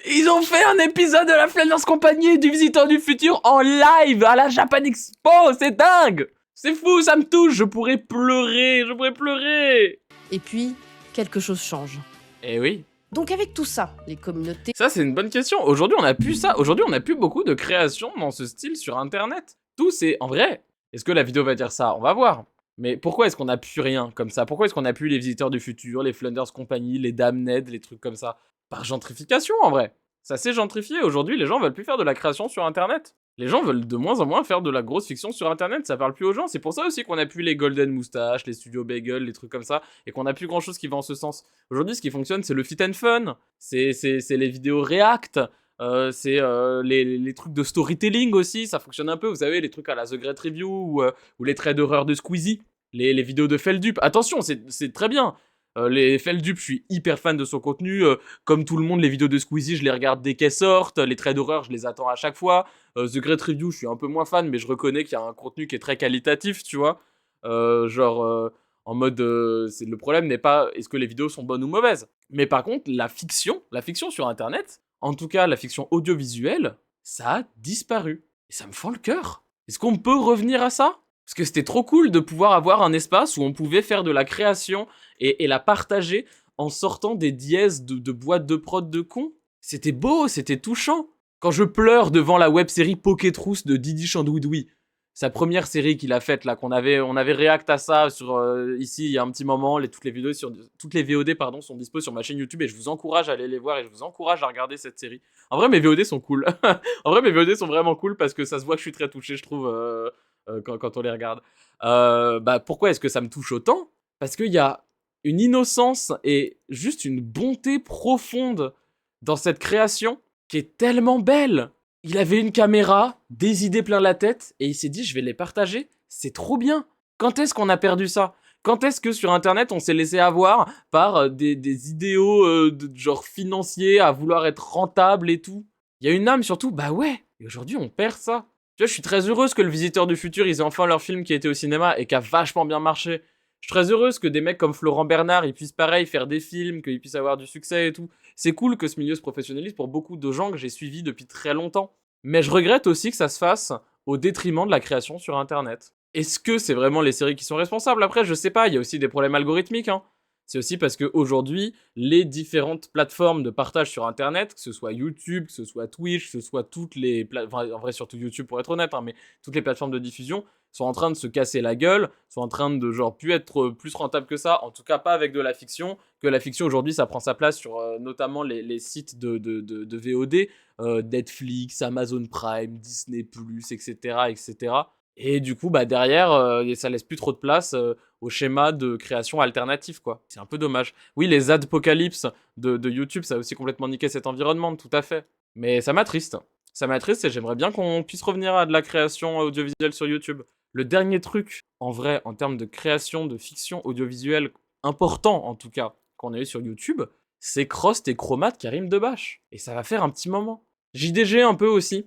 S1: Ils ont fait un épisode de la Flanders Company et du Visiteur du Futur en live à la Japan Expo, c'est dingue. C'est fou, ça me touche, je pourrais pleurer.
S2: Et puis, quelque chose change.
S1: Eh oui.
S2: Donc avec tout ça, les communautés...
S1: Ça, c'est une bonne question. Aujourd'hui, on a plus ça. Aujourd'hui, on a plus beaucoup de créations dans ce style sur Internet. Tout, c'est en vrai. Est-ce que la vidéo va dire ça? On va voir. Mais pourquoi est-ce qu'on n'a plus rien comme ça? Pourquoi est-ce qu'on n'a plus les Visiteurs du Futur, les Flanders Company, les Damned, les trucs comme ça? Par gentrification, en vrai. Ça s'est gentrifié. Aujourd'hui, les gens veulent plus faire de la création sur Internet. Les gens veulent de moins en moins faire de la grosse fiction sur Internet, ça parle plus aux gens. C'est pour ça aussi qu'on a plus les Golden Moustache, les Studios Bagel, les trucs comme ça, et qu'on a plus grand chose qui va en ce sens. Aujourd'hui, ce qui fonctionne, c'est le fit and fun, c'est les vidéos React, c'est les trucs de storytelling aussi, ça fonctionne un peu, vous savez, les trucs à la The Great Review, ou les traits d'horreur de Squeezie, les vidéos de Feldup. Attention, c'est très bien. Les Feldup, je suis hyper fan de son contenu. Comme tout le monde, les vidéos de Squeezie, je les regarde dès qu'elles sortent. Les traits d'horreur, je les attends à chaque fois. The Great Review, je suis un peu moins fan, mais je reconnais qu'il y a un contenu qui est très qualitatif, tu vois. En mode, le problème n'est pas est-ce que les vidéos sont bonnes ou mauvaises. Mais par contre, la fiction sur Internet, en tout cas la fiction audiovisuelle, ça a disparu. Et ça me fend le cœur. Est-ce qu'on peut revenir à ça? Parce que c'était trop cool de pouvoir avoir un espace où on pouvait faire de la création et la partager en sortant des dièses de boîtes de prod de cons. C'était beau, c'était touchant. Quand je pleure devant la web-série Pokétrousse de Didi Chandouidoui, sa première série qu'il a faite là, on avait react à ça sur ici il y a un petit moment, toutes les VOD pardon sont dispo sur ma chaîne YouTube et je vous encourage à aller les voir et je vous encourage à regarder cette série. En vrai mes VOD sont cool. En vrai mes VOD sont vraiment cool parce que ça se voit que je suis très touché je trouve quand on les regarde. Pourquoi est-ce que ça me touche autant? Parce qu'il y a une innocence et juste une bonté profonde dans cette création qui est tellement belle. Il avait une caméra, des idées plein la tête, et il s'est dit, je vais les partager, c'est trop bien. Quand est-ce qu'on a perdu ça? Quand est-ce que sur Internet, on s'est laissé avoir par des idéaux de genre financiers à vouloir être rentable et tout? Il y a une âme surtout, bah ouais, et aujourd'hui on perd ça. Tu vois, je suis très heureuse que Le Visiteur du Futur, ils aient enfin leur film qui a été au cinéma et qui a vachement bien marché. Je suis très heureuse que des mecs comme Florent Bernard, ils puissent pareil faire des films, qu'ils puissent avoir du succès et tout. C'est cool que ce milieu se professionnalise pour beaucoup de gens que j'ai suivis depuis très longtemps. Mais je regrette aussi que ça se fasse au détriment de la création sur Internet. Est-ce que c'est vraiment les séries qui sont responsables? Après, je sais pas, il y a aussi des problèmes algorithmiques, hein. C'est aussi parce qu'aujourd'hui, les différentes plateformes de partage sur Internet, que ce soit YouTube, que ce soit Twitch, que ce soit toutes les en vrai surtout YouTube pour être honnête, hein, mais toutes les plateformes de diffusion sont en train de se casser la gueule, sont en train de genre plus être plus rentable que ça, en tout cas pas avec de la fiction, que la fiction aujourd'hui ça prend sa place sur notamment les sites de VOD, Netflix, Amazon Prime, Disney+, etc. etc. Et du coup, derrière, ça laisse plus trop de place au schéma de création alternatif, quoi. C'est un peu dommage. Oui, les adpocalypses de YouTube, ça a aussi complètement niqué cet environnement, tout à fait. Mais ça m'attriste. Ça m'attriste et j'aimerais bien qu'on puisse revenir à de la création audiovisuelle sur YouTube. Le dernier truc, en vrai, en termes de création de fiction audiovisuelle important, en tout cas, qu'on a eu sur YouTube, c'est Crost et Chromat qui riment de bâche. Et ça va faire un petit moment. JDG un peu aussi.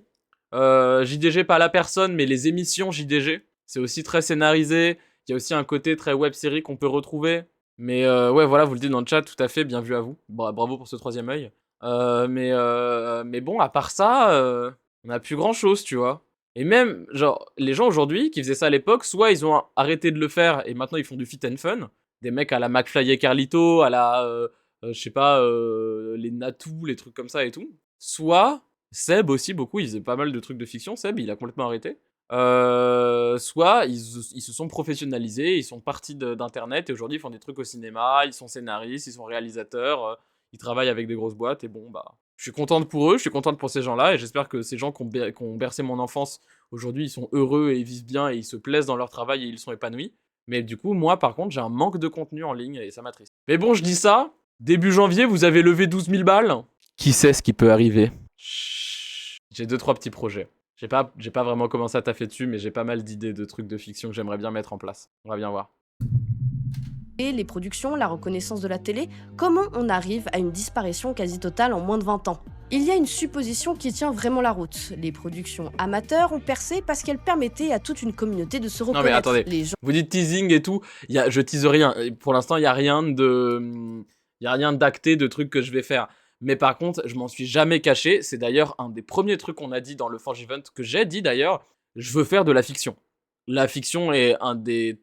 S1: JDG pas la personne, mais les émissions JDG. C'est aussi très scénarisé. Il y a aussi un côté très web-série qu'on peut retrouver. Mais ouais, voilà, vous le dites dans le chat, tout à fait, bien vu à vous. Bravo pour ce troisième œil. Mais bon, à part ça, on n'a plus grand-chose, tu vois. Et même, genre, les gens aujourd'hui qui faisaient ça à l'époque, soit ils ont arrêté de le faire et maintenant ils font du fit and fun. Des mecs à la McFly et Carlito, à la, je sais pas, les Natou, les trucs comme ça et tout. Soit, Seb aussi, beaucoup, il faisait pas mal de trucs de fiction. Seb, il a complètement arrêté. Soit ils se sont professionnalisés, ils sont partis d'internet et aujourd'hui ils font des trucs au cinéma, ils sont scénaristes, ils sont réalisateurs, ils travaillent avec des grosses boîtes et bon je suis contente pour eux, je suis contente pour ces gens-là et j'espère que ces gens qui ont bercé mon enfance aujourd'hui ils sont heureux et ils vivent bien et ils se plaisent dans leur travail et ils sont épanouis. Mais du coup moi par contre j'ai un manque de contenu en ligne et ça m'attriste. Mais bon je dis ça, début janvier vous avez levé 12 000 balles. Qui sait ce qui peut arriver? Chut. J'ai 2-3 petits projets. J'ai pas vraiment commencé à taffer dessus, mais j'ai pas mal d'idées de trucs de fiction que j'aimerais bien mettre en place. On va bien voir.
S2: Et les productions, la reconnaissance de la télé, comment on arrive à une disparition quasi totale en moins de 20 ans? Il y a une supposition qui tient vraiment la route. Les productions amateurs ont percé parce qu'elles permettaient à toute une communauté de se reconnaître.
S1: Non mais attendez, vous dites teasing et tout, je tease rien. Pour l'instant, il y a rien d'acté de trucs que je vais faire. Mais par contre, je m'en suis jamais caché. C'est d'ailleurs un des premiers trucs qu'on a dit dans le Forge Event, que j'ai dit d'ailleurs, je veux faire de la fiction. La fiction est un des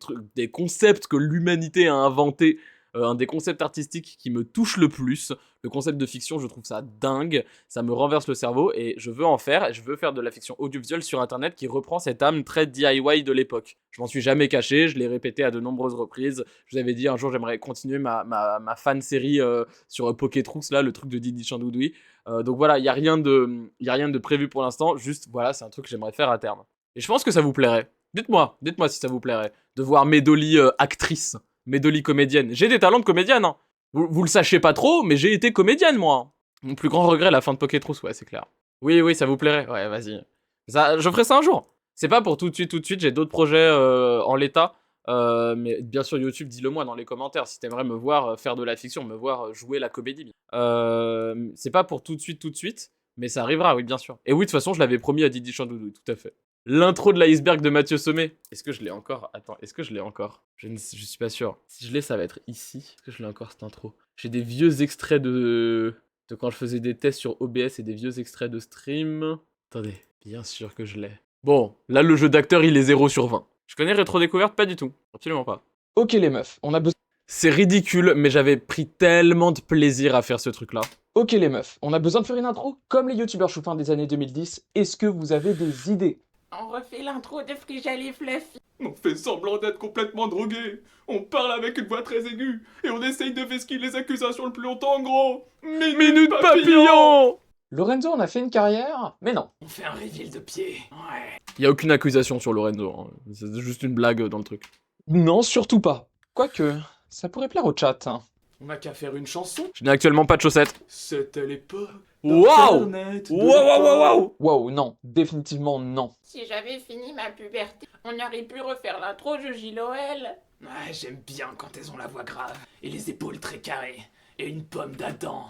S1: concepts que l'humanité a inventé, un des concepts artistiques qui me touche le plus. Le concept de fiction, je trouve ça dingue, ça me renverse le cerveau et je veux en faire, et je veux faire de la fiction audiovisuelle sur internet qui reprend cette âme très DIY de l'époque. Je m'en suis jamais caché, je l'ai répété à de nombreuses reprises. Je vous avais dit un jour j'aimerais continuer ma fan série sur Pokétrousse, là, le truc de Didi Chandouidoui. Donc voilà, il y a rien de prévu pour l'instant, juste voilà, c'est un truc que j'aimerais faire à terme. Et je pense que ça vous plairait. Dites-moi si ça vous plairait de voir Médoli actrice, Médoli comédienne. J'ai des talents de comédienne, hein. Vous le sachez pas trop, mais j'ai été comédienne, moi. Mon plus grand regret, la fin de Pokétrousse, ouais, c'est clair. Oui, ça vous plairait, ouais, vas-y. Je ferai ça un jour. C'est pas pour tout de suite, j'ai d'autres projets en l'état. Mais bien sûr, YouTube, dis-le moi dans les commentaires si t'aimerais me voir faire de la fiction, me voir jouer la comédie. C'est pas pour tout de suite, mais ça arrivera, oui, bien sûr. Et oui, de toute façon, je l'avais promis à Didi Chandouidoui, tout à fait. L'intro de l'iceberg de Mathieu Sommet. Est-ce que je l'ai encore? Attends, est-ce que je l'ai encore? Je suis pas sûr. Si je l'ai, ça va être ici. Est-ce que je l'ai encore, cette intro? J'ai des vieux extraits de quand je faisais des tests sur OBS et des vieux extraits de stream. Attendez, bien sûr que je l'ai. Bon, là, le jeu d'acteur, il est 0 sur 20. Je connais Rétro Découverte, pas du tout. Absolument pas.
S11: Ok les meufs, on a besoin...
S1: C'est ridicule, mais j'avais pris tellement de plaisir à faire ce truc-là.
S11: Ok les meufs, on a besoin de faire une intro comme les youtubeurs chouffins des années 2010. Est-ce que vous avez des idées?
S12: On refait l'intro de Frigel et Fluffy.
S4: On fait semblant d'être complètement drogué. On parle avec une voix très aiguë. Et on essaye de vesquiller les accusations le plus longtemps, en gros.
S1: Minute papillon.
S11: Lorenzo en a fait une carrière? Mais non.
S12: On fait un reveal de pied. Ouais.
S1: Y a aucune accusation sur Lorenzo, hein. C'est juste une blague dans le truc.
S11: Non, surtout pas. Quoique, ça pourrait plaire au chat. Hein.
S12: On n'a qu'à faire une chanson.
S1: Je n'ai actuellement pas de chaussettes.
S12: C'était l'époque.
S1: Waouh! Waouh!
S11: Wow, non. Définitivement non.
S12: Si j'avais fini ma puberté, on aurait pu refaire l'intro de J.L.O.L. Ouais, j'aime bien quand elles ont la voix grave et les épaules très carrées. Et une pomme d'Adam.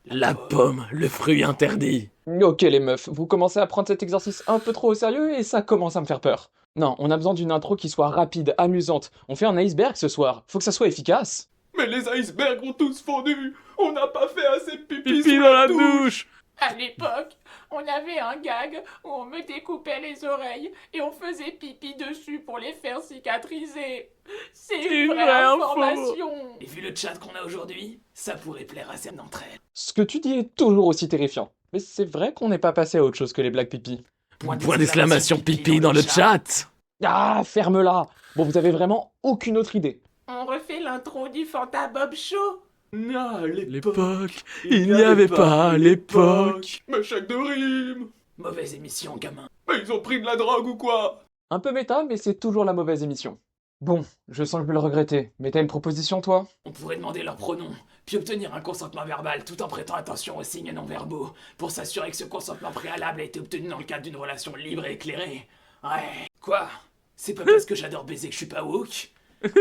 S1: La pomme, le fruit interdit.
S11: Ok les meufs, vous commencez à prendre cet exercice un peu trop au sérieux et ça commence à me faire peur. Non, on a besoin d'une intro qui soit rapide, amusante. On fait un iceberg ce soir. Faut que ça soit efficace.
S4: Mais les icebergs ont tous fondu. On n'a pas fait assez de pipi
S1: Pipi
S4: sous
S1: dans la douche.
S12: À l'époque, on avait un gag où on me découpait les oreilles et on faisait pipi dessus pour les faire cicatriser. C'est une vraie information. Et vu le chat qu'on a aujourd'hui, ça pourrait plaire à certaines d'entre elles.
S11: Ce que tu dis est toujours aussi terrifiant. Mais c'est vrai qu'on n'est pas passé à autre chose que les blagues pipi.
S1: Point d'exclamation pipi dans le chat.
S11: Ah, ferme-la. Bon, vous avez vraiment aucune autre idée.
S12: On refait l'intro du Fanta Bob Show.
S4: Non,
S1: L'époque, il n'y avait pas l'époque.
S4: Mais chèque de rime.
S12: Mauvaise émission, gamin.
S4: Mais ils ont pris de la drogue ou quoi?
S11: Un peu méta, mais c'est toujours la mauvaise émission. Bon, je sens que je vais le regretter. Mais t'as une proposition, toi?
S12: On pourrait demander leurs pronoms, puis obtenir un consentement verbal tout en prêtant attention aux signes non-verbaux, pour s'assurer que ce consentement préalable a été obtenu dans le cadre d'une relation libre et éclairée. Ouais. Quoi? C'est pas parce que j'adore baiser que je suis pas woke?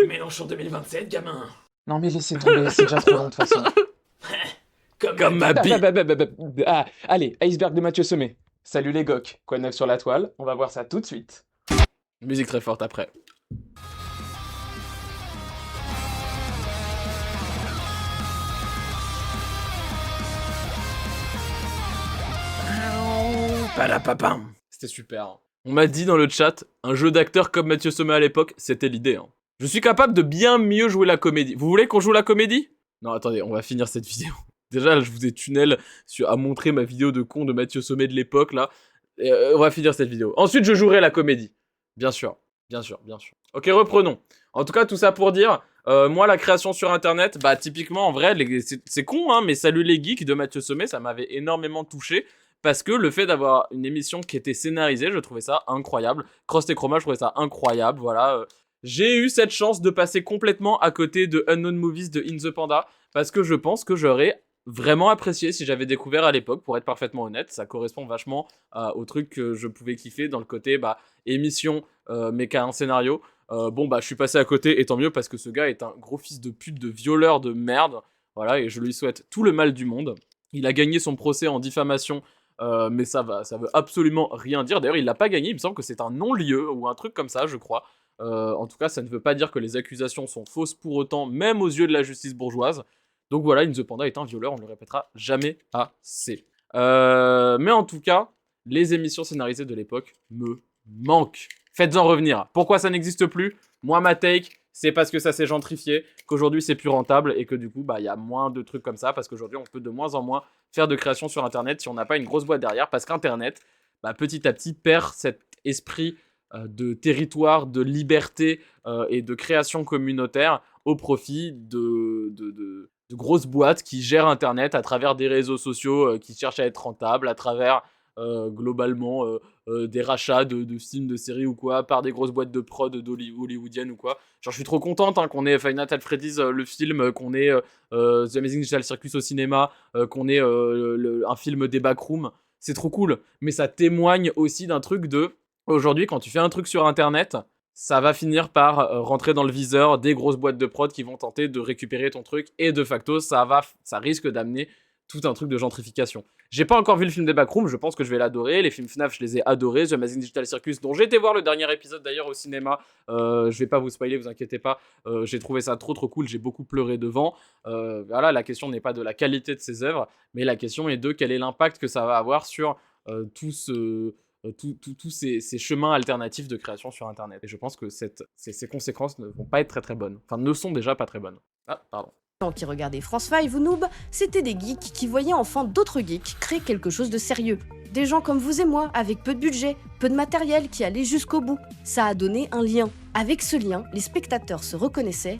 S12: Mélenchon 2027, gamin.
S11: Non mais laissez tomber, c'est déjà trop long de toute façon.
S1: Comme ma bite.
S11: Ah, allez, iceberg de Mathieu Sommet. Salut les gocs, quoi de neuf sur la toile? On va voir ça tout de suite.
S1: Musique très forte après. Palapapam. C'était super. On m'a dit dans le chat, un jeu d'acteur comme Mathieu Sommet à l'époque, c'était l'idée. Hein. Je suis capable de bien mieux jouer la comédie. Vous voulez qu'on joue la comédie? Non, attendez, on va finir cette vidéo. Déjà, je vous ai tunnel à montrer ma vidéo de con de Mathieu Sommet de l'époque, là. On va finir cette vidéo. Ensuite, je jouerai la comédie. Bien sûr, bien sûr, bien sûr. Ok, reprenons. En tout cas, tout ça pour dire, moi, la création sur Internet, bah, typiquement, en vrai, c'est con, hein, mais Salut les geeks de Mathieu Sommet, ça m'avait énormément touché. Parce que le fait d'avoir une émission qui était scénarisée, je trouvais ça incroyable. Cross et Chroma, je trouvais ça incroyable, voilà. J'ai eu cette chance de passer complètement à côté de Unknown Movies de In The Panda, parce que je pense que j'aurais vraiment apprécié si j'avais découvert à l'époque, pour être parfaitement honnête. Ça correspond vachement au truc que je pouvais kiffer dans le côté émission, mais qu'à un scénario. Bon, je suis passé à côté, et tant mieux, parce que ce gars est un gros fils de pute, de violeur de merde. Voilà, et je lui souhaite tout le mal du monde. Il a gagné son procès en diffamation, mais ça veut absolument rien dire. D'ailleurs, il l'a pas gagné, il me semble que c'est un non-lieu, ou un truc comme ça, je crois. En tout cas, ça ne veut pas dire que les accusations sont fausses pour autant, même aux yeux de la justice bourgeoise. Donc voilà, In The Panda est un violeur, on ne le répétera jamais assez. Mais en tout cas, les émissions scénarisées de l'époque me manquent. Faites-en revenir. Pourquoi ça n'existe plus? Moi, ma take, c'est parce que ça s'est gentrifié, qu'aujourd'hui c'est plus rentable et que du coup, y a moins de trucs comme ça, parce qu'aujourd'hui, on peut de moins en moins faire de création sur Internet si on n'a pas une grosse boîte derrière, parce qu'Internet, petit à petit, perd cet esprit de territoire, de liberté et de création communautaire au profit de grosses boîtes qui gèrent Internet à travers des réseaux sociaux qui cherchent à être rentables, à travers globalement des rachats de films, de séries ou quoi, par des grosses boîtes de prod hollywoodiennes ou quoi. Genre, je suis trop contente qu'on ait Five Nights at Freddy's, le film, qu'on ait The Amazing Digital Circus au cinéma, qu'on ait un film des Backrooms. C'est trop cool, mais ça témoigne aussi d'un truc de... Aujourd'hui, quand tu fais un truc sur Internet, ça va finir par rentrer dans le viseur des grosses boîtes de prod qui vont tenter de récupérer ton truc, et de facto, ça risque d'amener tout un truc de gentrification. J'ai pas encore vu le film des Backrooms, je pense que je vais l'adorer. Les films FNAF, je les ai adorés. The Amazing Digital Circus, dont j'ai été voir le dernier épisode d'ailleurs au cinéma. Je vais pas vous spoiler, vous inquiétez pas. J'ai trouvé ça trop cool, j'ai beaucoup pleuré devant. Voilà, la question n'est pas de la qualité de ces œuvres, mais la question est de quel est l'impact que ça va avoir sur tout ce tous ces chemins alternatifs de création sur Internet. Et je pense que ces conséquences ne vont pas être très très bonnes. Enfin, ne sont déjà pas très bonnes. Ah, pardon.
S2: Les gens qui regardaient France 5 ou Noob, c'était des geeks qui voyaient enfin d'autres geeks créer quelque chose de sérieux. Des gens comme vous et moi, avec peu de budget, peu de matériel, qui allaient jusqu'au bout. Ça a donné un lien. Avec ce lien, les spectateurs se reconnaissaient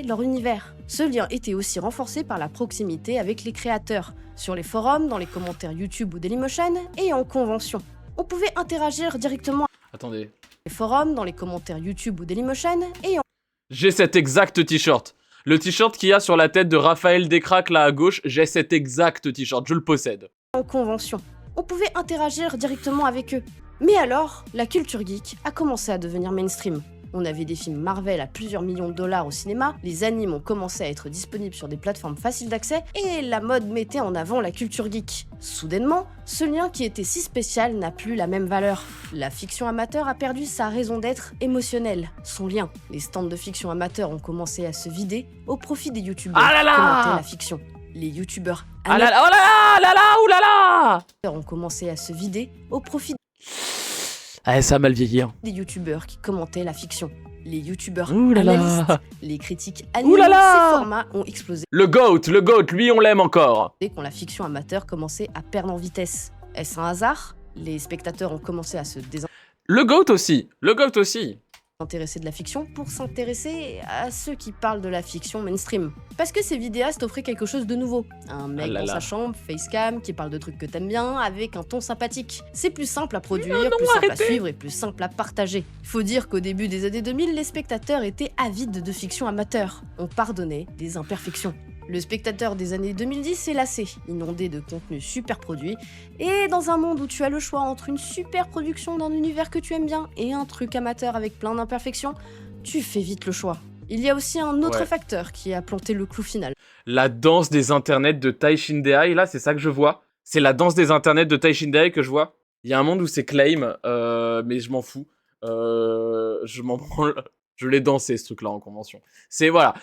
S2: leur univers. Ce lien était aussi renforcé par la proximité avec les créateurs, sur les forums, dans les commentaires YouTube ou Dailymotion, et en convention. On pouvait interagir directement
S1: Attendez.
S2: les forums, dans les commentaires YouTube ou Dailymotion, et en...
S1: J'ai cet exact t-shirt. Le t-shirt qu'il y a sur la tête de Raphaël Descraques là à gauche, j'ai cet exact t-shirt, je le possède.
S2: En convention. On pouvait interagir directement avec eux. Mais alors, la culture geek a commencé à devenir mainstream. On avait des films Marvel à plusieurs millions de dollars au cinéma, les animes ont commencé à être disponibles sur des plateformes faciles d'accès, et la mode mettait en avant la culture geek. Soudainement, ce lien qui était si spécial n'a plus la même valeur. La fiction amateur a perdu sa raison d'être émotionnelle, son lien. Les stands de fiction amateur ont commencé à se vider au profit des youtubeurs
S1: Ah là là
S2: qui commentaient la fiction. Les youtubeurs
S1: Ah là là, oh là là, là là, ouh là là
S2: ont commencé à se vider au profit
S1: Ah, ça a mal vieilli, hein.
S2: des youtubeurs qui commentaient la fiction. Les youtubeurs
S1: Ouh là là.
S2: analystes, les critiques
S1: Ouh
S2: animés,
S1: là là.
S2: ces formats ont explosé
S1: Le GOAT, lui on l'aime encore.
S2: dès quand la fiction amateur commençait à perdre en vitesse. Est-ce un hasard? Les spectateurs ont commencé à se
S1: Le GOAT aussi.
S2: désintéresser de la fiction pour s'intéresser à ceux qui parlent de la fiction mainstream. Parce que ces vidéastes offraient quelque chose de nouveau. Un mec
S1: Ah là
S2: dans
S1: là.
S2: sa chambre, facecam, qui parle de trucs que t'aimes bien, avec un ton sympathique. C'est plus simple à produire,
S1: Non,
S2: plus simple
S1: arrêtez.
S2: à suivre et plus simple à partager. Faut dire qu'au début des années 2000, les spectateurs étaient avides de fiction amateur. On pardonnait des imperfections. Le spectateur des années 2010 est lassé, inondé de contenu super produit, et dans un monde où tu as le choix entre une super production d'un univers que tu aimes bien et un truc amateur avec plein d'imperfections, tu fais vite le choix. Il y a aussi un autre
S1: Ouais.
S2: facteur qui a planté le clou final.
S1: La danse des internets de Tai Shindeai, là, c'est ça que je vois. C'est la danse des internets de Tai Shindeai que je vois. Il y a un monde où c'est claim, mais je m'en fous. Je m'en branle. Je l'ai dansé, ce truc-là, en convention. C'est, voilà.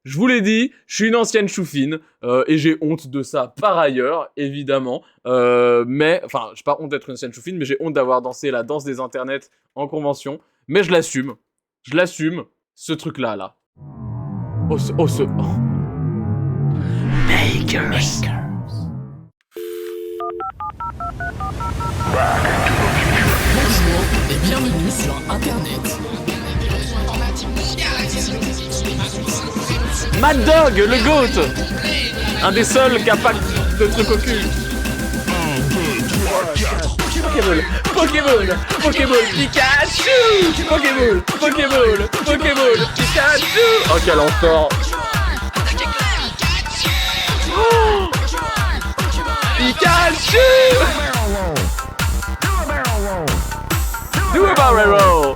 S1: Je vous l'ai dit, je suis une ancienne choufine, et j'ai honte de ça par ailleurs, évidemment. Mais, enfin, j'ai pas honte d'être une ancienne choufine, mais j'ai honte d'avoir dansé la danse des internets en convention. Mais je l'assume. Je l'assume, ce truc-là, là. Makers.
S12: Bonjour et bienvenue sur Internet.
S1: Mad Dog, le GOAT. Un des seuls qui a pas de truc au cul. Pokéball, Pikachu. Pokéball, Pikachu. Oh, quel enfant. Oh, Pikachu. Do a barrel roll.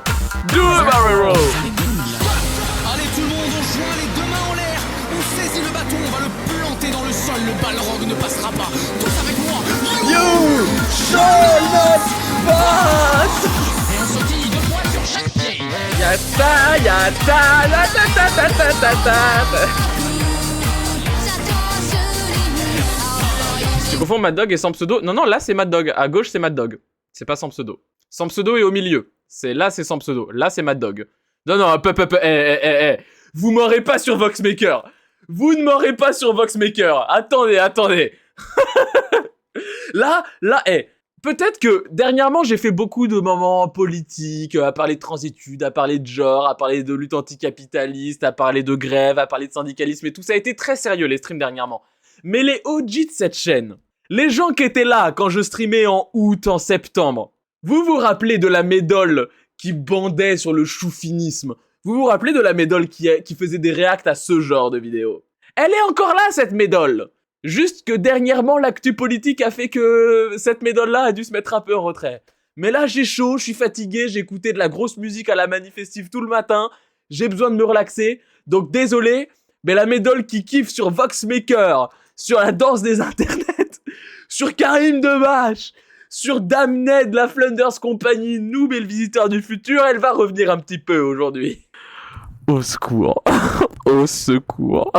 S12: Allez tout le monde, on joint les deux mains en l'air. On saisit le bâton, on va le planter dans le sol. Le balrog ne passera pas. Tous avec moi.
S1: You shall not pass.
S12: Et on sautille 2 fois sur chaque pied.
S1: Yatta, la ta ta ta ta ta ta. Tu confonds Mad Dog et Sans Pseudo? Non, là c'est Mad Dog. À gauche c'est Mad Dog. C'est pas Sans Pseudo. Sans Pseudo est au milieu. Là c'est Sans Pseudo. Là c'est Mad Dog. Non, vous m'aurez pas sur Voxmaker. Vous ne m'aurez pas sur Voxmaker. Attendez. Là, peut-être que dernièrement j'ai fait beaucoup de moments politiques, à parler de transitude, à parler de genre, à parler de lutte anticapitaliste, à parler de grève, à parler de syndicalisme et tout. Ça a été très sérieux les streams dernièrement. Mais les OG de cette chaîne, les gens qui étaient là quand je streamais en août, en septembre, vous vous rappelez de la médole qui bandait sur le choufinisme? Vous vous rappelez de la médole qui faisait des réacts à ce genre de vidéos? Elle est encore là, cette médole! Juste que dernièrement, l'actu politique a fait que cette médole-là a dû se mettre un peu en retrait. Mais là, j'ai chaud, je suis fatigué, j'ai écouté de la grosse musique à la manifestive tout le matin, j'ai besoin de me relaxer, donc désolé, mais la médole qui kiffe sur Voxmaker, sur la danse des internets, sur Karim Debache, sur Damned, la Flunders Company, Noob et le Visiteur du Futur, elle va revenir un petit peu aujourd'hui. Au secours. Au secours.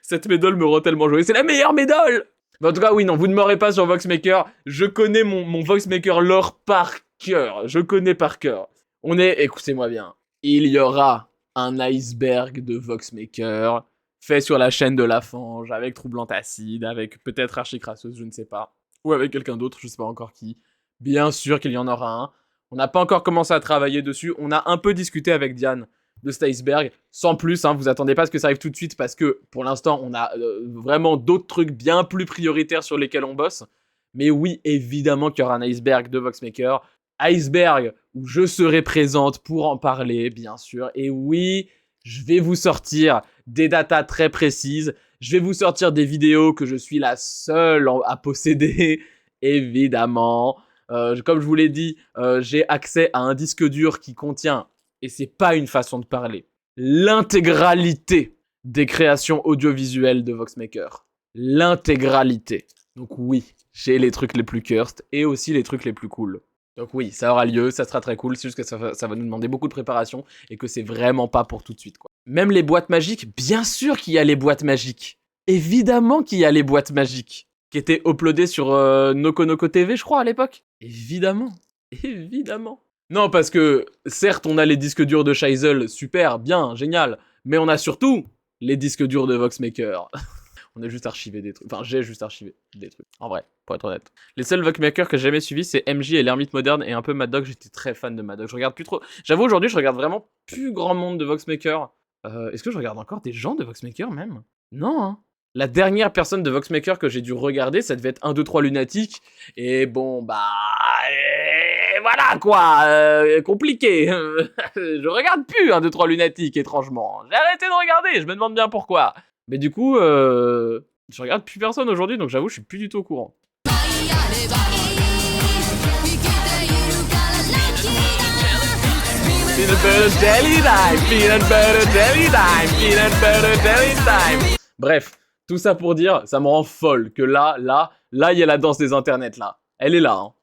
S1: Cette médole me rend tellement joyeux. C'est la meilleure médole. Mais en tout cas, oui, non, vous ne m'aurez pas sur Voxmaker. Je connais mon Voxmaker lore par cœur. Je connais par cœur. Écoutez-moi bien, il y aura un iceberg de Voxmaker fait sur la chaîne de la Fange, avec Troublante Acide, avec peut-être Archicrasseuse, je ne sais pas. Ou avec quelqu'un d'autre, je ne sais pas encore qui. Bien sûr qu'il y en aura un. On n'a pas encore commencé à travailler dessus. On a un peu discuté avec Diane de cet iceberg. Sans plus, hein, vous attendez pas à ce que ça arrive tout de suite parce que pour l'instant, on a vraiment d'autres trucs bien plus prioritaires sur lesquels on bosse. Mais oui, évidemment qu'il y aura un iceberg de Voxmaker. Iceberg où je serai présente pour en parler, bien sûr. Et oui, je vais vous sortir des datas très précises. Je vais vous sortir des vidéos que je suis la seule à posséder, évidemment. Comme je vous l'ai dit, j'ai accès à un disque dur qui contient, et c'est pas une façon de parler, l'intégralité des créations audiovisuelles de Voxmaker. L'intégralité. Donc oui, j'ai les trucs les plus cursed et aussi les trucs les plus cool. Donc oui, ça aura lieu, ça sera très cool, c'est juste que ça va nous demander beaucoup de préparation et que c'est vraiment pas pour tout de suite, quoi. Même les boîtes magiques, bien sûr qu'il y a les boîtes magiques. Évidemment qu'il y a les boîtes magiques qui étaient uploadées sur Noko Noko TV, je crois, à l'époque. Évidemment. Évidemment. Non, parce que, certes, on a les disques durs de Scheisel, super, bien, génial, mais on a surtout les disques durs de Voxmaker. On a juste archivé des trucs. Enfin, j'ai juste archivé des trucs. En vrai, pour être honnête. Les seuls Voxmakers que j'ai jamais suivis, c'est MJ et l'Ermite Moderne et un peu Mad Dog. J'étais très fan de Mad Dog. Je regarde plus trop. J'avoue, aujourd'hui, je regarde vraiment plus grand monde de Voxmaker. Est-ce que je regarde encore des gens de Voxmaker, même? Non, hein. La dernière personne de Voxmaker que j'ai dû regarder, ça devait être 1, 2, 3 Lunatique. Et bon, bah... voilà, quoi. Compliqué. Je regarde plus 1, 2, 3 Lunatique, étrangement. J'ai arrêté de regarder, je me demande bien pourquoi. Mais du coup, je regarde plus personne aujourd'hui, donc j'avoue, je suis plus du tout au courant. Peanut butter jelly time, peanut butter jelly time, peanut butter jelly time. Bref, tout ça pour dire, ça me rend folle que là, il y a la danse des internets, là. Elle est là, hein.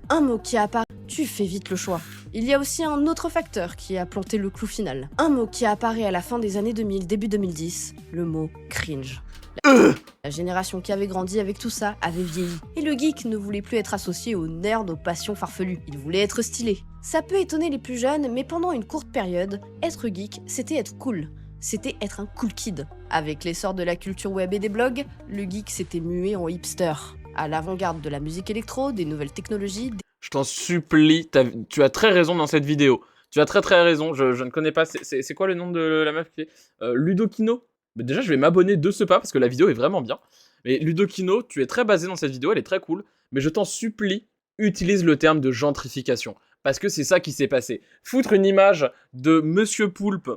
S2: Un mot qui apparaît, tu fais vite le choix. Il y a aussi un autre facteur qui a planté le clou final. Un mot qui apparaît à la fin des années 2000, début 2010, le mot cringe. La génération qui avait grandi avec tout ça avait vieilli. Et le geek ne voulait plus être associé aux nerds, aux passions farfelues. Il voulait être stylé. Ça peut étonner les plus jeunes, mais pendant une courte période, être geek, c'était être cool. C'était être un cool kid. Avec l'essor de la culture web et des blogs, le geek s'était mué en hipster. À l'avant-garde de la musique électro, des nouvelles technologies...
S1: Je t'en supplie, tu as très raison dans cette vidéo. Tu as très raison, je ne connais pas... C'est quoi le nom de la meuf qui fait Ludokino. Mais déjà, je vais m'abonner de ce pas, parce que la vidéo est vraiment bien. Mais Ludokino, tu es très basé dans cette vidéo, elle est très cool. Mais je t'en supplie, utilise le terme de gentrification. Parce que c'est ça qui s'est passé. Foutre une image de Monsieur Poulpe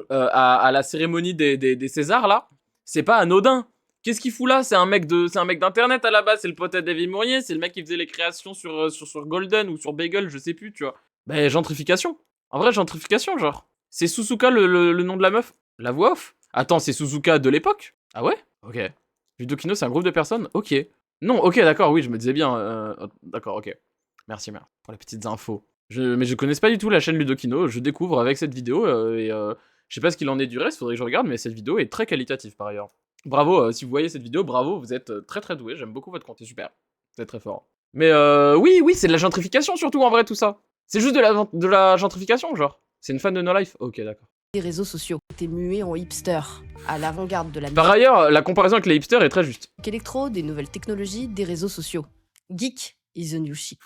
S1: à la cérémonie des Césars, là, c'est pas anodin. Qu'est-ce qu'il fout là? C'est un mec d'internet à la base, c'est le pote à David Mourier, c'est le mec qui faisait les créations sur Golden ou sur Bagel, je sais plus, tu vois. Bah, gentrification. En vrai, gentrification, genre. C'est Suzuka le nom de la meuf? La voix off? Attends, c'est Suzuka de l'époque? Ah ouais? Ok. Ludokino, c'est un groupe de personnes? Ok. Non, ok, d'accord, oui, je me disais bien. D'accord, ok. Merci pour les petites infos. Mais je connais pas du tout la chaîne Ludokino, je découvre avec cette vidéo, je sais pas ce qu'il en est du reste, faudrait que je regarde, mais cette vidéo est très qualitative par ailleurs. Bravo, si vous voyez cette vidéo, bravo, vous êtes très doué, j'aime beaucoup votre compte, c'est super. Vous êtes très fort. Mais oui, c'est de la gentrification surtout en vrai tout ça. C'est juste de la gentrification, genre. C'est une fan de No Life? Ok, d'accord.
S2: Les réseaux sociaux étaient mués en hipster, à l'avant-garde de la
S1: Par ailleurs, la comparaison avec les hipsters est très juste.
S2: Électro, des nouvelles technologies, des réseaux sociaux. Geek is the new chic.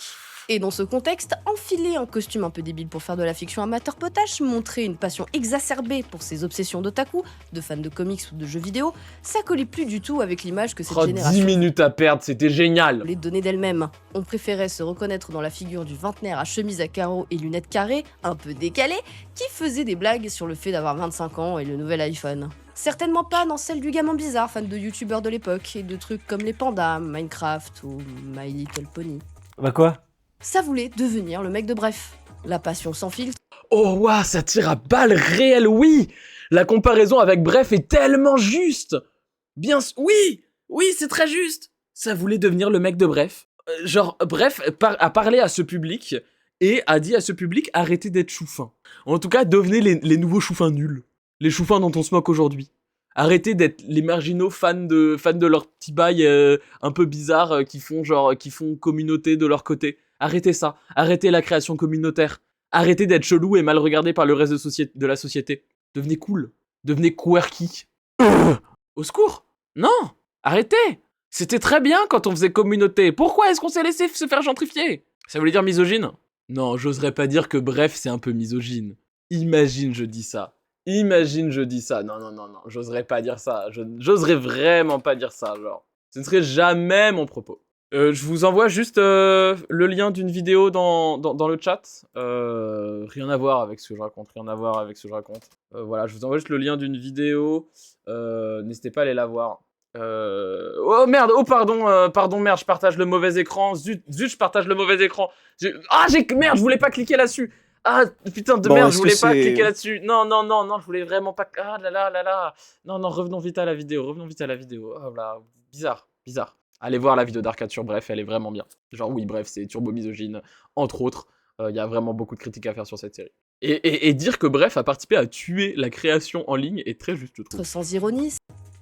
S2: Et dans ce contexte, enfiler un costume un peu débile pour faire de la fiction amateur potache, montrer une passion exacerbée pour ses obsessions d'otaku, de fans de comics ou de jeux vidéo, ça collait plus du tout avec l'image que cette génération...
S1: 10 minutes à perdre, c'était génial.
S2: ...les données d'elle-même. On préférait se reconnaître dans la figure du vingtenaire à chemise à carreaux et lunettes carrées, un peu décalé, qui faisait des blagues sur le fait d'avoir 25 ans et le nouvel iPhone. Certainement pas dans celle du gamin bizarre, fan de youtubeurs de l'époque, et de trucs comme les pandas, Minecraft ou My Little Pony.
S6: Bah quoi?
S2: Ça voulait devenir le mec de Bref. La passion sans filtre.
S1: Oh waouh, ça tire à balles réelles, oui. La comparaison avec Bref est tellement juste. Oui, c'est très juste. Ça voulait devenir le mec de Bref. Bref a parlé à ce public et a dit à ce public arrêtez d'être chouffin. En tout cas, devenez les nouveaux chouffins nuls. Les chouffins dont on se moque aujourd'hui. Arrêtez d'être les marginaux fans de leur petit bail un peu bizarre qui font communauté de leur côté. Arrêtez ça. Arrêtez la création communautaire. Arrêtez d'être chelou et mal regardé par le reste de la société. Devenez cool. Devenez quirky. Au secours. Non. Arrêtez. C'était très bien quand on faisait communauté. Pourquoi est-ce qu'on s'est laissé se faire gentrifier? Ça voulait dire misogyne? Non, j'oserais pas dire que bref, c'est un peu misogyne. Imagine je dis ça. Imagine je dis ça. Non, j'oserais pas dire ça. J'oserais vraiment pas dire ça, genre. Ce ne serait jamais mon propos. Je vous envoie juste le lien d'une vidéo dans le chat. Rien à voir avec ce que je raconte, voilà, je vous envoie juste le lien d'une vidéo. N'hésitez pas à aller la voir. Oh merde, pardon, merde, je partage le mauvais écran. Zut, je partage le mauvais écran. Merde, je voulais pas cliquer là-dessus. Ah putain de merde, je voulais pas cliquer là-dessus. Non, je voulais vraiment pas. Ah là. Non, revenons vite à la vidéo. Oh là, bizarre. Allez voir la vidéo d'Arcature, bref, elle est vraiment bien. Genre oui, bref, c'est turbo misogyne, entre autres. Il y a vraiment beaucoup de critiques à faire sur cette série. Et dire que bref a participé à tuer la création en ligne est très juste, je trouve.
S2: Sans ironie,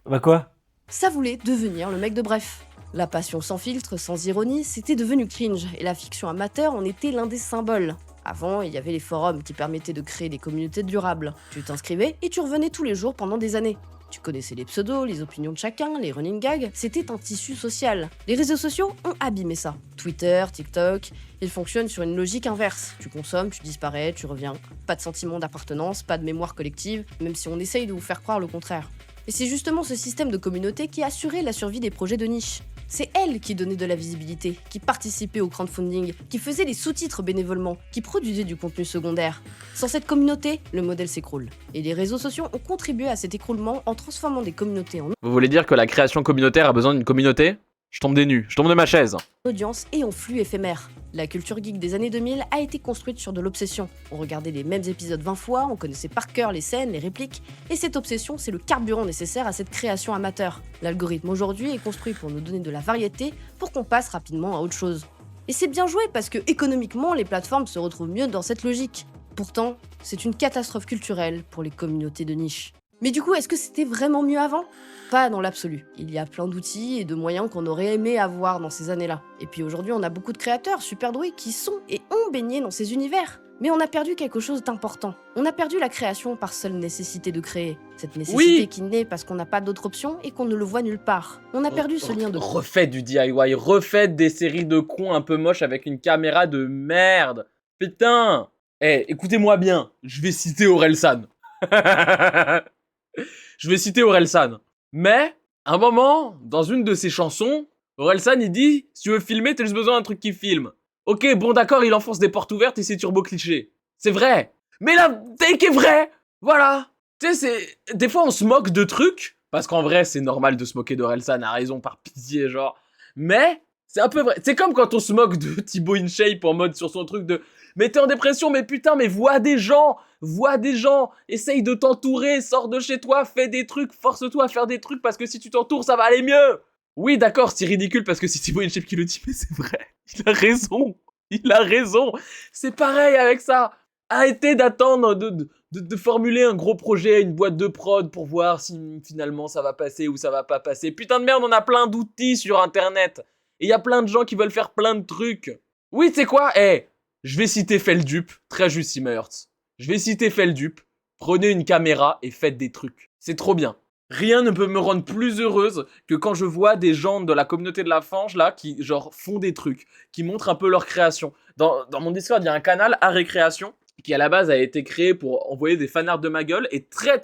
S6: Bah quoi?
S2: ça voulait devenir le mec de Bref. La passion sans filtre, sans ironie, c'était devenu cringe, et la fiction amateur en était l'un des symboles. Avant, il y avait les forums qui permettaient de créer des communautés durables. Tu t'inscrivais et tu revenais tous les jours pendant des années. Tu connaissais les pseudos, les opinions de chacun, les running gags, c'était un tissu social. Les réseaux sociaux ont abîmé ça. Twitter, TikTok, ils fonctionnent sur une logique inverse. Tu consommes, tu disparais, tu reviens. Pas de sentiment d'appartenance, pas de mémoire collective, même si on essaye de vous faire croire le contraire. Et c'est justement ce système de communauté qui assurait la survie des projets de niche. C'est elle qui donnait de la visibilité, qui participait au crowdfunding, qui faisait les sous-titres bénévolement, qui produisait du contenu secondaire. Sans cette communauté, le modèle s'écroule. Et les réseaux sociaux ont contribué à cet écroulement en transformant des communautés en
S1: Vous voulez dire que la création communautaire a besoin d'une communauté? Je tombe des nues, je tombe de ma chaise.
S2: audience et en flux éphémère. La culture geek des années 2000 a été construite sur de l'obsession. On regardait les mêmes épisodes 20 fois, on connaissait par cœur les scènes, les répliques, et cette obsession, c'est le carburant nécessaire à cette création amateur. L'algorithme aujourd'hui est construit pour nous donner de la variété, pour qu'on passe rapidement à autre chose. Et c'est bien joué parce que économiquement, les plateformes se retrouvent mieux dans cette logique. Pourtant, c'est une catastrophe culturelle pour les communautés de niche. Mais du coup, est-ce que c'était vraiment mieux avant? Pas dans l'absolu. Il y a plein d'outils et de moyens qu'on aurait aimé avoir dans ces années-là. Et puis aujourd'hui, on a beaucoup de créateurs super doués qui sont et ont baigné dans ces univers. Mais on a perdu quelque chose d'important. On a perdu la création par seule nécessité de créer. Cette nécessité qui naît parce qu'on n'a pas d'autre option et qu'on ne le voit nulle part. On a perdu ce lien de...
S1: Refaites du DIY, refaites des séries de cons un peu moches avec une caméra de merde. Putain. Écoutez-moi bien, je vais citer Orelsan. Je vais citer Orelsan. Mais, à un moment, dans une de ses chansons, Orelsan, il dit « Si tu veux filmer, t'as juste besoin d'un truc qui filme. » Ok, bon d'accord, il enfonce des portes ouvertes et c'est turbo cliché. C'est vrai. Mais la take est vraie. Voilà. Tu sais, des fois, on se moque de trucs, parce qu'en vrai, c'est normal de se moquer d'Orelsan, à raison, par pitié, genre. Mais, c'est un peu vrai. C'est comme quand on se moque de Thibaut InShape en mode sur son truc de... Mais t'es en dépression, mais putain, mais vois des gens, essaye de t'entourer, sors de chez toi, fais des trucs, force-toi à faire des trucs parce que si tu t'entoures, ça va aller mieux. Oui, d'accord, c'est ridicule parce que c'est Thibaut InShape qui le dit, mais c'est vrai, il a raison, c'est pareil avec ça. Arrêtez d'attendre de formuler un gros projet à une boîte de prod pour voir si finalement ça va passer ou ça va pas passer. Putain de merde, on a plein d'outils sur internet et il y a plein de gens qui veulent faire plein de trucs. Oui, tu sais quoi, je vais citer Feldup, très juste Simmertz. Je vais citer Feldup, prenez une caméra et faites des trucs. C'est trop bien. Rien ne peut me rendre plus heureuse que quand je vois des gens de la communauté de la Fange, là, qui, genre, font des trucs, qui montrent un peu leur création. Dans mon Discord, il y a un canal à récréation, qui à la base a été créé pour envoyer des fanarts de ma gueule, et très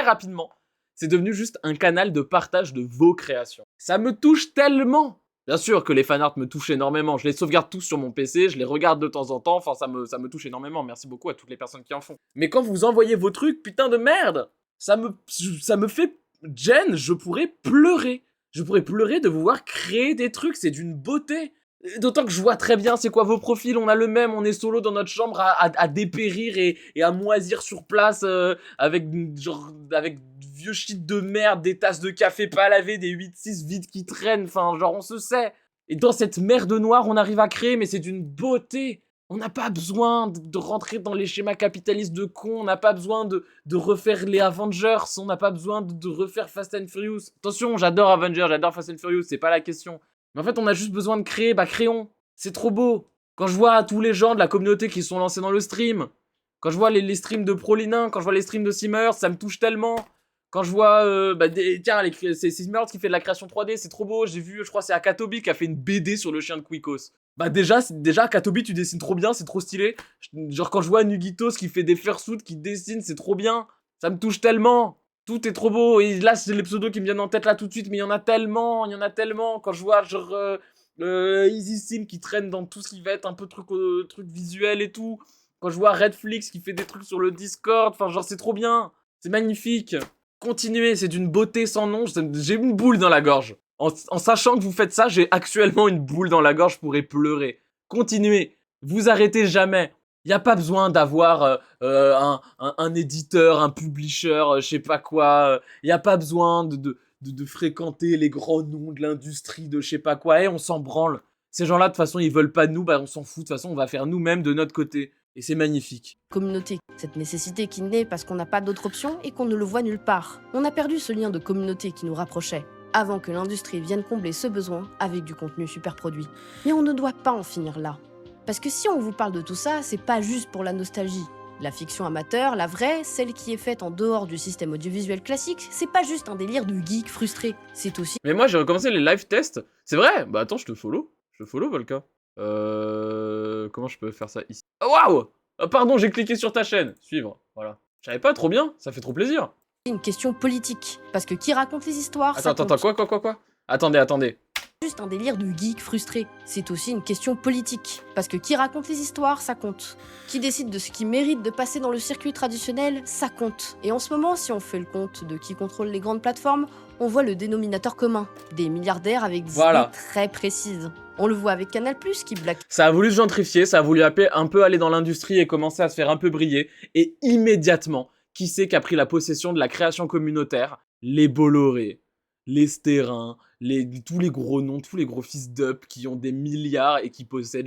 S1: rapidement, c'est devenu juste un canal de partage de vos créations. Ça me touche tellement. Bien sûr que les fanarts me touchent énormément, je les sauvegarde tous sur mon PC, je les regarde de temps en temps, enfin ça me touche énormément, merci beaucoup à toutes les personnes qui en font. Mais quand vous envoyez vos trucs, putain de merde, ça me fait gêne, je pourrais pleurer. Je pourrais pleurer de vous voir créer des trucs, c'est d'une beauté. D'autant que je vois très bien c'est quoi vos profils, on a le même, on est solo dans notre chambre à dépérir et à moisir sur place avec vieux shit de merde, des tasses de café pas lavées, des 8-6 vides qui traînent, enfin genre on se sait. Et dans cette merde noire on arrive à créer, mais c'est d'une beauté. On n'a pas besoin de rentrer dans les schémas capitalistes de cons, on n'a pas besoin de refaire les Avengers, on n'a pas besoin de refaire Fast and Furious. Attention, j'adore Avengers, j'adore Fast and Furious, c'est pas la question. Mais en fait, on a juste besoin de créer, bah créons. C'est trop beau. Quand je vois tous les gens de la communauté qui sont lancés dans le stream, quand je vois les streams de Prolinin, quand je vois les streams de Simmers, ça me touche tellement. Quand je vois, c'est Simmers qui fait de la création 3D, c'est trop beau. J'ai vu, je crois c'est Akatobi qui a fait une BD sur le chien de Quicos. Bah déjà Akatobi tu dessines trop bien, c'est trop stylé. Genre quand je vois Nugitos qui fait des fursuits, qui dessine, c'est trop bien. Ça me touche tellement. Tout est trop beau. Et là c'est les pseudos qui me viennent en tête là tout de suite, mais il y en a tellement. Quand je vois genre Easy Sim qui traîne dans tout ce qui va être un peu truc visuel et tout. Quand je vois Redflix qui fait des trucs sur le Discord, enfin genre c'est trop bien. C'est magnifique. Continuez, c'est d'une beauté sans nom. J'ai une boule dans la gorge. En sachant que vous faites ça, j'ai actuellement une boule dans la gorge, je pourrais pleurer. Continuez, vous arrêtez jamais. Il n'y a pas besoin d'avoir un éditeur, un publisher, je sais pas quoi. Il n'y a pas besoin de fréquenter les grands noms de l'industrie de je sais pas quoi. Et on s'en branle. Ces gens-là, de toute façon, ils veulent pas de nous, bah on s'en fout. De toute façon, on va faire nous-mêmes de notre côté. Et c'est magnifique.
S2: Communauté, cette nécessité qui naît parce qu'on n'a pas d'autre option et qu'on ne le voit nulle part. On a perdu ce lien de communauté qui nous rapprochait, avant que l'industrie vienne combler ce besoin avec du contenu super produit. Mais on ne doit pas en finir là. Parce que si on vous parle de tout ça, c'est pas juste pour la nostalgie. La fiction amateur, la vraie, celle qui est faite en dehors du système audiovisuel classique, c'est pas juste un délire de geek frustré, c'est aussi...
S1: Mais moi j'ai recommencé les live tests, c'est vrai. Bah attends, je te follow, Volca. Comment je peux faire ça ici? Oh, waouh! Pardon, j'ai cliqué sur ta chaîne. Suivre, voilà. Je savais pas, trop bien, ça fait trop plaisir.
S2: Une question politique, parce que qui raconte les histoires,
S1: Attends, quoi? Attendez.
S2: Juste un délire de geek frustré. C'est aussi une question politique, parce que qui raconte les histoires, ça compte. Qui décide de ce qui mérite de passer dans le circuit traditionnel, ça compte. Et en ce moment, si on fait le compte de qui contrôle les grandes plateformes, on voit le dénominateur commun. Des milliardaires avec des idées très précises. On le voit avec Canal+, qui blague.
S1: Ça a voulu se gentrifier, ça a voulu un peu aller dans l'industrie et commencer à se faire un peu briller. Et immédiatement, qui c'est qui a pris la possession de la création communautaire? Les Bolloré, les Sterrin, tous les gros noms, tous les gros fils d'up qui ont des milliards et qui possèdent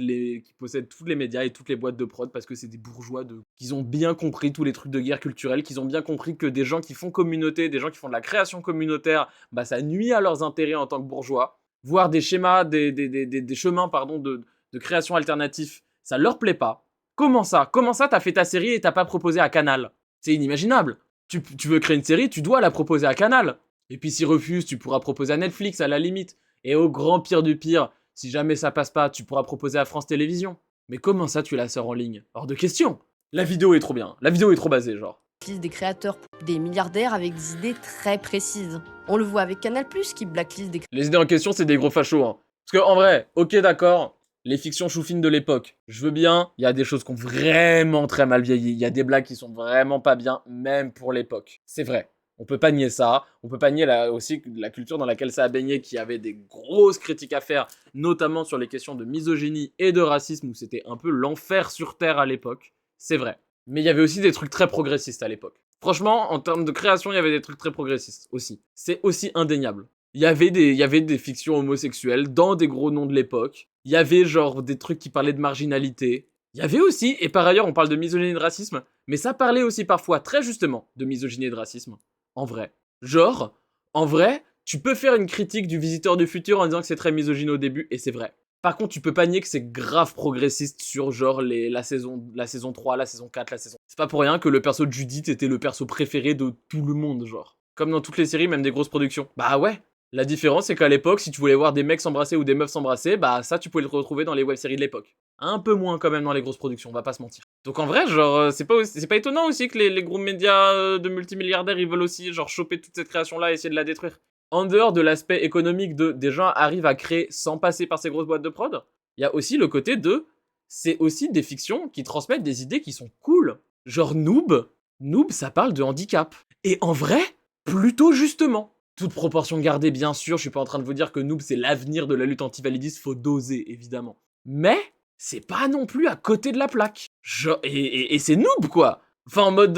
S1: tous les médias et toutes les boîtes de prod parce que c'est des bourgeois qu'ils ont bien compris tous les trucs de guerre culturelle, qu'ils ont bien compris que des gens qui font communauté, des gens qui font de la création communautaire, bah ça nuit à leurs intérêts en tant que bourgeois. Voir des schémas, des chemins de création alternatifs, ça leur plaît pas. Comment ça t'as fait ta série et t'as pas proposé à Canal? C'est inimaginable. Tu veux créer une série, tu dois la proposer à Canal. Et puis s'ils refusent, tu pourras proposer à Netflix à la limite. Et au grand pire du pire, si jamais ça passe pas, tu pourras proposer à France Télévisions. Mais comment ça tu la sors en ligne? Hors de question. La vidéo est trop bien, la vidéo est trop basée genre.
S2: Des créateurs, des milliardaires avec des idées très précises. On le voit avec Canal+, qui blacklist des...
S1: Les idées en question, c'est des gros fachos, hein. Parce que en vrai, ok d'accord, les fictions choufines de l'époque, je veux bien, il y a des choses qui ont vraiment très mal vieilli, il y a des blagues qui sont vraiment pas bien, même pour l'époque. C'est vrai. On peut pas nier ça, on peut pas nier aussi la culture dans laquelle ça a baigné, qui avait des grosses critiques à faire, notamment sur les questions de misogynie et de racisme, où c'était un peu l'enfer sur Terre à l'époque. C'est vrai. Mais il y avait aussi des trucs très progressistes à l'époque. Franchement, en termes de création, il y avait des trucs très progressistes aussi. C'est aussi indéniable. Il y avait des fictions homosexuelles dans des gros noms de l'époque. Il y avait genre des trucs qui parlaient de marginalité. Il y avait aussi, et par ailleurs on parle de misogynie et de racisme, mais ça parlait aussi parfois très justement de misogynie et de racisme. En vrai. Genre, en vrai, tu peux faire une critique du Visiteur du Futur en disant que c'est très misogyne au début, et c'est vrai. Par contre, tu peux pas nier que c'est grave progressiste sur genre la saison 3, la saison 4, la saison... C'est pas pour rien que le perso de Judith était le perso préféré de tout le monde, genre. Comme dans toutes les séries, même des grosses productions. Bah ouais. La différence, c'est qu'à l'époque, si tu voulais voir des mecs s'embrasser ou des meufs s'embrasser, bah ça, tu pouvais le retrouver dans les web-séries de l'époque. Un peu moins quand même dans les grosses productions, on va pas se mentir. Donc en vrai, genre, c'est pas étonnant aussi que les gros médias de multimilliardaires, ils veulent aussi, genre, choper toute cette création-là et essayer de la détruire. En dehors de l'aspect économique des gens arrivent à créer sans passer par ces grosses boîtes de prod, il y a aussi le côté c'est aussi des fictions qui transmettent des idées qui sont cool. Genre Noob, ça parle de handicap. Et en vrai, plutôt justement. Toute proportion gardée, bien sûr, je suis pas en train de vous dire que Noob c'est l'avenir de la lutte anti-validiste, faut doser, évidemment. Mais, c'est pas non plus à côté de la plaque. Genre, et c'est Noob, quoi. Enfin, en mode,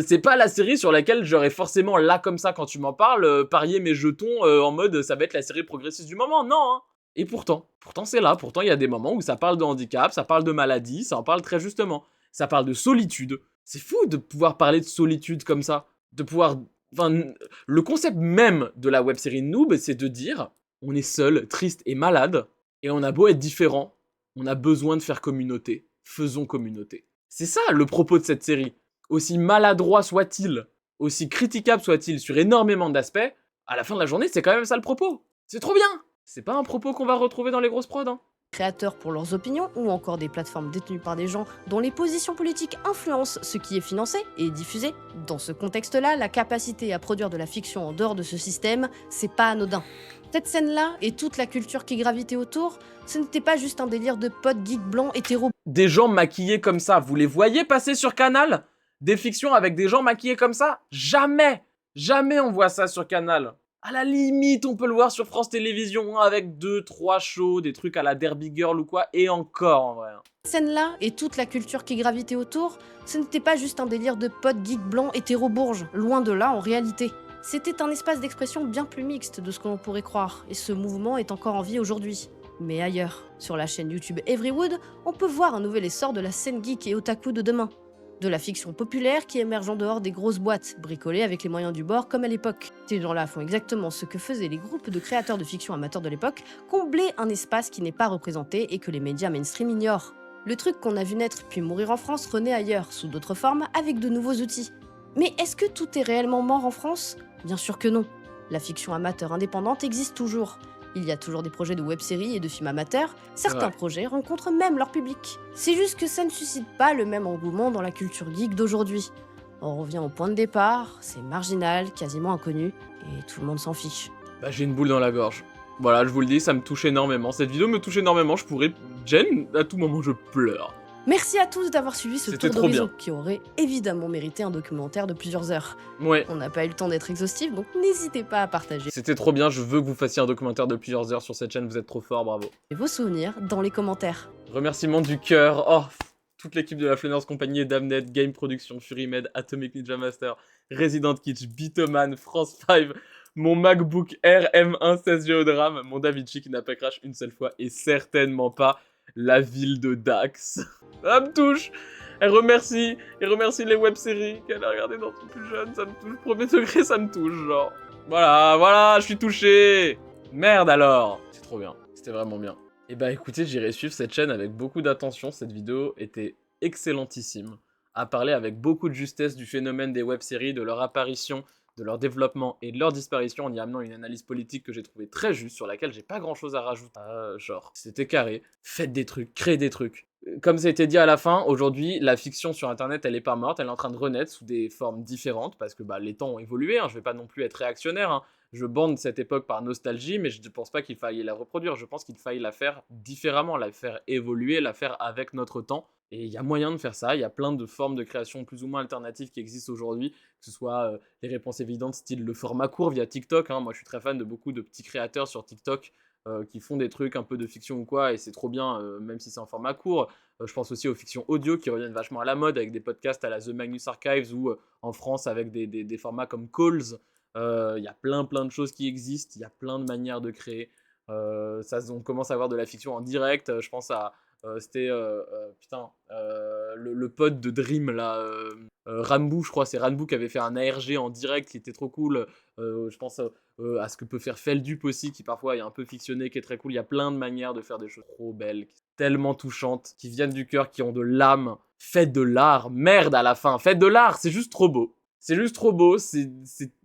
S1: c'est pas la série sur laquelle j'aurais forcément, là, comme ça, quand tu m'en parles, parier mes jetons en mode, ça va être la série progressiste du moment, non, hein. Et pourtant c'est là, pourtant il y a des moments où ça parle de handicap, ça parle de maladie, ça en parle très justement. Ça parle de solitude. C'est fou de pouvoir parler de solitude comme ça. De pouvoir... Enfin, le concept même de la web-série Noob, c'est de dire, on est seul, triste et malade, et on a beau être différent, on a besoin de faire communauté. Faisons communauté. C'est ça le propos de cette série. Aussi maladroit soit-il, aussi critiquable soit-il sur énormément d'aspects, à la fin de la journée, c'est quand même ça le propos. C'est trop bien. C'est pas un propos qu'on va retrouver dans les grosses prods, hein.
S2: Créateurs pour leurs opinions ou encore des plateformes détenues par des gens dont les positions politiques influencent ce qui est financé et diffusé. Dans ce contexte-là, la capacité à produire de la fiction en dehors de ce système, c'est pas anodin. Cette scène-là et toute la culture qui gravitait autour, ce n'était pas juste un délire de potes geeks blancs hétéro.
S1: Des gens maquillés comme ça, vous les voyez passer sur Canal? Des fictions avec des gens maquillés comme ça? Jamais! Jamais on voit ça sur Canal. À la limite, on peut le voir sur France Télévisions avec 2-3 shows, des trucs à la Derby Girl ou quoi, et encore en vrai.
S2: Cette scène-là et toute la culture qui gravitait autour, ce n'était pas juste un délire de potes geeks blancs hétéro-bourges, loin de là en réalité. C'était un espace d'expression bien plus mixte de ce que l'on pourrait croire, et ce mouvement est encore en vie aujourd'hui. Mais ailleurs, sur la chaîne YouTube Everywood, on peut voir un nouvel essor de la scène geek et otaku de demain. De la fiction populaire qui émerge en dehors des grosses boîtes, bricolées avec les moyens du bord comme à l'époque. Ces gens-là font exactement ce que faisaient les groupes de créateurs de fiction amateurs de l'époque, combler un espace qui n'est pas représenté et que les médias mainstream ignorent. Le truc qu'on a vu naître puis mourir en France renaît ailleurs, sous d'autres formes, avec de nouveaux outils. Mais est-ce que tout est réellement mort en France? Bien sûr que non. La fiction amateur indépendante existe toujours. Il y a toujours des projets de web-séries et de films amateurs, certains projets rencontrent même leur public. C'est juste que ça ne suscite pas le même engouement dans la culture geek d'aujourd'hui. On revient au point de départ, c'est marginal, quasiment inconnu, et tout le monde s'en fiche.
S1: Bah j'ai une boule dans la gorge. Voilà, je vous le dis, ça me touche énormément. Cette vidéo me touche énormément, je pourrais... Jen, à tout moment je pleure.
S2: Merci à tous d'avoir suivi ce
S1: C'était
S2: tour
S1: trop
S2: d'horizon
S1: bien.
S2: qui aurait évidemment mérité un documentaire de plusieurs heures.
S1: Ouais.
S2: On n'a pas eu le temps d'être exhaustif, donc n'hésitez pas à partager
S1: C'était trop bien, je veux que vous fassiez un documentaire de plusieurs heures sur cette chaîne, vous êtes trop fort, bravo.
S2: vos souvenirs dans les commentaires.
S1: Remerciements du cœur, oh, toute l'équipe de la Flanners Compagnie, Damnet, Game Production, FuryMed, Atomic Ninja Master, Resident Kitsch, Bitoman, France 5, mon MacBook Air M1 16 Go de RAM, mon DaVinci qui n'a pas crash une seule fois et certainement pas la ville de Dax. Ça me touche. Elle remercie les web-séries qu'elle a regardées dans son plus jeune, ça me touche, premier degré, ça me touche, genre. Voilà, je suis touché. Merde alors. C'est trop bien, c'était vraiment bien. Et bah écoutez, j'irai suivre cette chaîne avec beaucoup d'attention, cette vidéo était excellentissime. À parler avec beaucoup de justesse du phénomène des web-séries, de leur apparition, de leur développement et de leur disparition en y amenant une analyse politique que j'ai trouvée très juste, sur laquelle j'ai pas grand chose à rajouter. Genre, c'était carré, faites des trucs, créez des trucs. Comme ça a été dit à la fin, aujourd'hui, la fiction sur internet, elle est pas morte, elle est en train de renaître sous des formes différentes, parce que bah, les temps ont évolué, hein, je vais pas non plus être réactionnaire, hein. Je bande cette époque par nostalgie, mais je ne pense pas qu'il faille la reproduire, je pense qu'il faille la faire différemment, la faire évoluer, la faire avec notre temps. Et il y a moyen de faire ça, il y a plein de formes de création plus ou moins alternatives qui existent aujourd'hui, que ce soit les réponses évidentes style le format court via TikTok, hein. Moi je suis très fan de beaucoup de petits créateurs sur TikTok qui font des trucs un peu de fiction ou quoi, et c'est trop bien, même si c'est en format court. Je pense aussi aux fictions audio qui reviennent vachement à la mode, avec des podcasts à la The Magnus Archives, ou en France avec des formats comme Calls. Il y a plein de choses qui existent, il y a plein de manières de créer. On commence à avoir de la fiction en direct, je pense à... c'était le pote de Dream là, Ranboo, je crois, c'est Ranboo qui avait fait un ARG en direct qui était trop cool. Je pense à ce que peut faire Feldup aussi, qui parfois est un peu fictionné, qui est très cool. Il y a plein de manières de faire des choses trop belles, tellement touchantes, qui viennent du cœur, qui ont de l'âme. Faites de l'art, merde à la fin, faites de l'art, c'est juste trop beau. C'est juste trop beau, c'est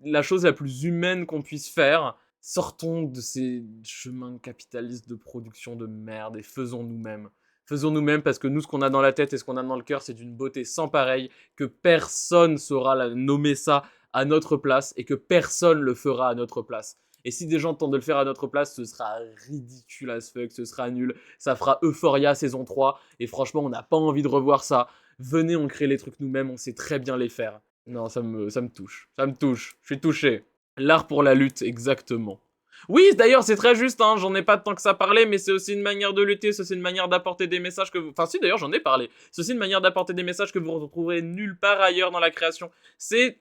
S1: la chose la plus humaine qu'on puisse faire. Sortons de ces chemins capitalistes de production de merde et faisons nous-mêmes. Faisons nous-mêmes, parce que nous, ce qu'on a dans la tête et ce qu'on a dans le cœur, c'est d'une beauté sans pareille, que personne saura nommer ça à notre place et que personne le fera à notre place. Et si des gens tentent de le faire à notre place, ce sera ridicule as fuck, ce sera nul. Ça fera Euphoria saison 3 et franchement, on n'a pas envie de revoir ça. Venez, on crée les trucs nous-mêmes, on sait très bien les faire. Non, ça me touche, je suis touché. L'art pour la lutte, exactement. Oui, d'ailleurs, c'est très juste, hein, j'en ai pas tant que ça parlé, mais c'est aussi une manière de lutter, c'est aussi une manière d'apporter des messages que vous... Enfin si, d'ailleurs, j'en ai parlé. C'est aussi une manière d'apporter des messages que vous retrouverez nulle part ailleurs dans la création.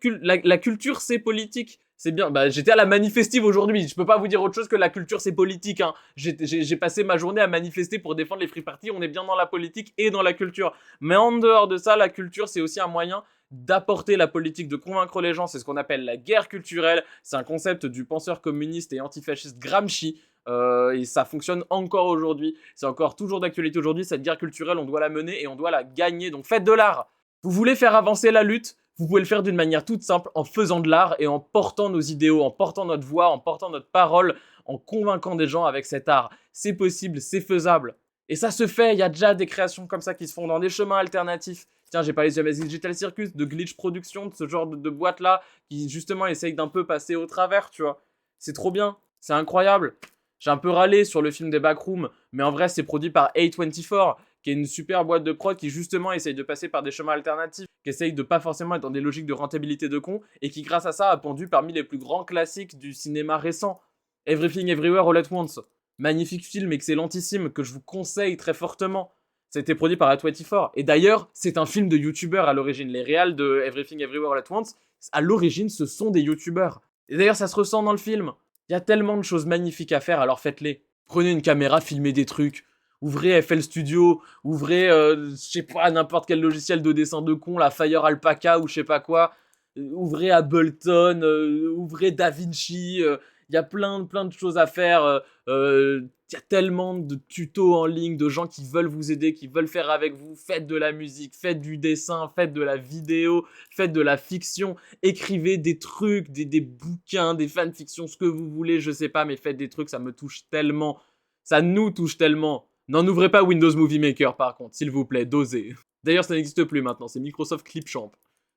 S1: La culture, c'est politique. c'est bien. Bah, j'étais à la manifestive aujourd'hui. Je peux pas vous dire autre chose que la culture, c'est politique. Hein. J'ai passé ma journée à manifester pour défendre les free parties. On est bien dans la politique et dans la culture. Mais en dehors de ça, la culture, c'est aussi un moyen d'apporter la politique, de convaincre les gens. C'est ce qu'on appelle la guerre culturelle. C'est un concept du penseur communiste et antifasciste Gramsci. Et ça fonctionne encore aujourd'hui. C'est encore toujours d'actualité aujourd'hui. Cette guerre culturelle, on doit la mener et on doit la gagner. Donc faites de l'art. Vous voulez faire avancer la lutte? Vous pouvez le faire d'une manière toute simple, en faisant de l'art et en portant nos idéaux, en portant notre voix, en portant notre parole, en convainquant des gens avec cet art. C'est possible, c'est faisable. Et ça se fait, il y a déjà des créations comme ça qui se font dans des chemins alternatifs. Tiens, j'ai parlé du Amazing Digital Circus, de Glitch Production, de ce genre de boîte-là, qui justement essayent d'un peu passer au travers, tu vois. C'est trop bien, c'est incroyable. J'ai un peu râlé sur le film des Backrooms, mais en vrai, c'est produit par A24, qui est une super boîte de prod qui justement essaye de passer par des chemins alternatifs, qui essaye de pas forcément être dans des logiques de rentabilité de con, et qui grâce à ça a pondu parmi les plus grands classiques du cinéma récent. Everything Everywhere All at Once. Magnifique film, excellentissime, que je vous conseille très fortement. Ça a été produit par A24. Et d'ailleurs, c'est un film de youtubeurs à l'origine. Les réals de Everything Everywhere All at Once, à l'origine, ce sont des youtubeurs. Et d'ailleurs, ça se ressent dans le film. Il y a tellement de choses magnifiques à faire, alors faites-les. Prenez une caméra, filmez des trucs. Ouvrez FL Studio, ouvrez, je sais pas, n'importe quel logiciel de dessin de con, la Fire Alpaca ou je sais pas quoi. Ouvrez Ableton, ouvrez DaVinci. Il y a plein de choses à faire. Il y a tellement de tutos en ligne, de gens qui veulent vous aider, qui veulent faire avec vous. Faites de la musique, faites du dessin, faites de la vidéo, faites de la fiction. Écrivez des trucs, des bouquins, des fanfictions, ce que vous voulez, je sais pas, mais faites des trucs, ça me touche tellement. Ça nous touche tellement. N'en ouvrez pas Windows Movie Maker par contre, s'il vous plaît, dosez. D'ailleurs, ça n'existe plus maintenant, c'est Microsoft Clipchamp.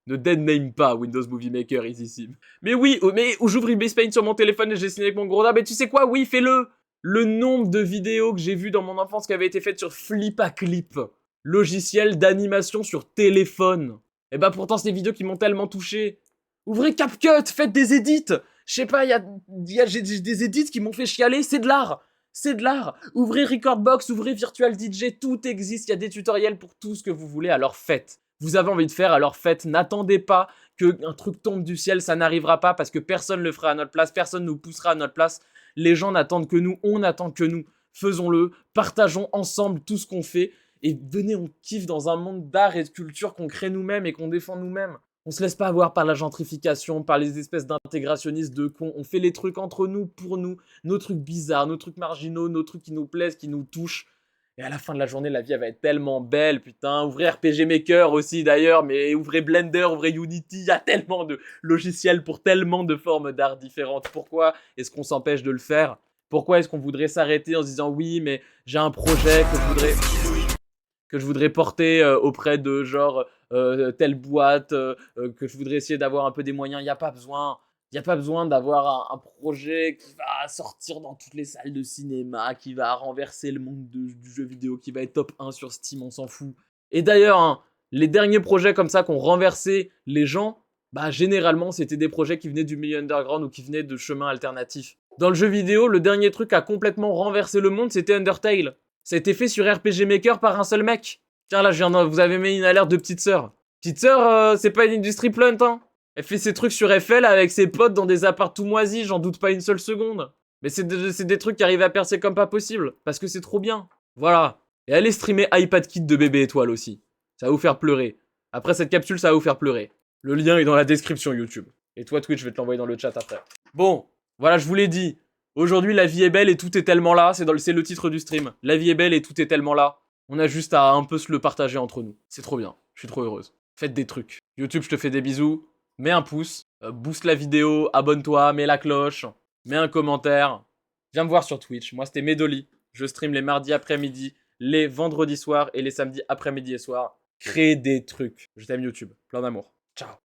S1: Ne deadname pas Windows Movie Maker ici. Mais oui, mais j'ouvre Ibis Paint sur mon téléphone et j'ai signé avec mon gros dard. Mais tu sais quoi, oui, fais-le. Le nombre de vidéos que j'ai vues dans mon enfance qui avaient été faites sur Flipaclip, logiciel d'animation sur téléphone. Et bah pourtant, c'est des vidéos qui m'ont tellement touché. Ouvrez CapCut, faites des edits. Je sais pas, j'ai des edits qui m'ont fait chialer, c'est de l'art. C'est de l'art. Ouvrez Recordbox, ouvrez Virtual DJ, tout existe. Il y a des tutoriels pour tout ce que vous voulez, alors faites. Vous avez envie de faire, alors faites. N'attendez pas qu'un truc tombe du ciel, ça n'arrivera pas parce que personne ne le fera à notre place, personne ne nous poussera à notre place. Les gens n'attendent que nous, on n'attend que nous. Faisons-le, partageons ensemble tout ce qu'on fait et venez, on kiffe dans un monde d'art et de culture qu'on crée nous-mêmes et qu'on défend nous-mêmes. On se laisse pas avoir par la gentrification, par les espèces d'intégrationnistes de cons. On fait les trucs entre nous, pour nous, nos trucs bizarres, nos trucs marginaux, nos trucs qui nous plaisent, qui nous touchent. Et à la fin de la journée, la vie elle va être tellement belle, putain. Ouvrez RPG Maker aussi d'ailleurs, mais ouvrez Blender, ouvrez Unity. Il y a tellement de logiciels pour tellement de formes d'art différentes. Pourquoi est-ce qu'on s'empêche de le faire? Pourquoi est-ce qu'on voudrait s'arrêter en se disant oui, mais j'ai un projet que je voudrais porter auprès de genre telle boîte, que je voudrais essayer d'avoir un peu des moyens. Il n'y a pas besoin. Il n'y a pas besoin d'avoir un projet qui va sortir dans toutes les salles de cinéma, qui va renverser le monde du jeu vidéo, qui va être top 1 sur Steam, on s'en fout. Et d'ailleurs, hein, les derniers projets comme ça qui ont renversé les gens, bah généralement c'était des projets qui venaient du milieu underground ou qui venaient de chemins alternatifs. Dans le jeu vidéo, le dernier truc à complètement renverser le monde, c'était Undertale. Ça a été fait sur RPG Maker par un seul mec. Tiens là, vous avez mis une alerte de petite sœur. Petite sœur, c'est pas une industrie blunt, hein. Elle fait ses trucs sur FL avec ses potes dans des apparts tout moisis, j'en doute pas une seule seconde. Mais c'est des trucs qui arrivent à percer comme pas possible, parce que c'est trop bien. Voilà. Et allez streamer iPad Kit de Bébé Étoile aussi. Ça va vous faire pleurer. Après cette capsule, ça va vous faire pleurer. Le lien est dans la description YouTube. Et toi Twitch, je vais te l'envoyer dans le chat après. Bon, voilà, je vous l'ai dit. Aujourd'hui, la vie est belle et tout est tellement là. C'est le titre du stream. La vie est belle et tout est tellement là. On a juste à un peu se le partager entre nous. C'est trop bien. Je suis trop heureuse. Faites des trucs. YouTube, je te fais des bisous. Mets un pouce, booste la vidéo, abonne-toi, mets la cloche, mets un commentaire. Viens me voir sur Twitch. Moi, c'était Medoli. Je stream les mardis après-midi, les vendredis soirs et les samedis après-midi et soir. Créez des trucs. Je t'aime YouTube. Plein d'amour. Ciao.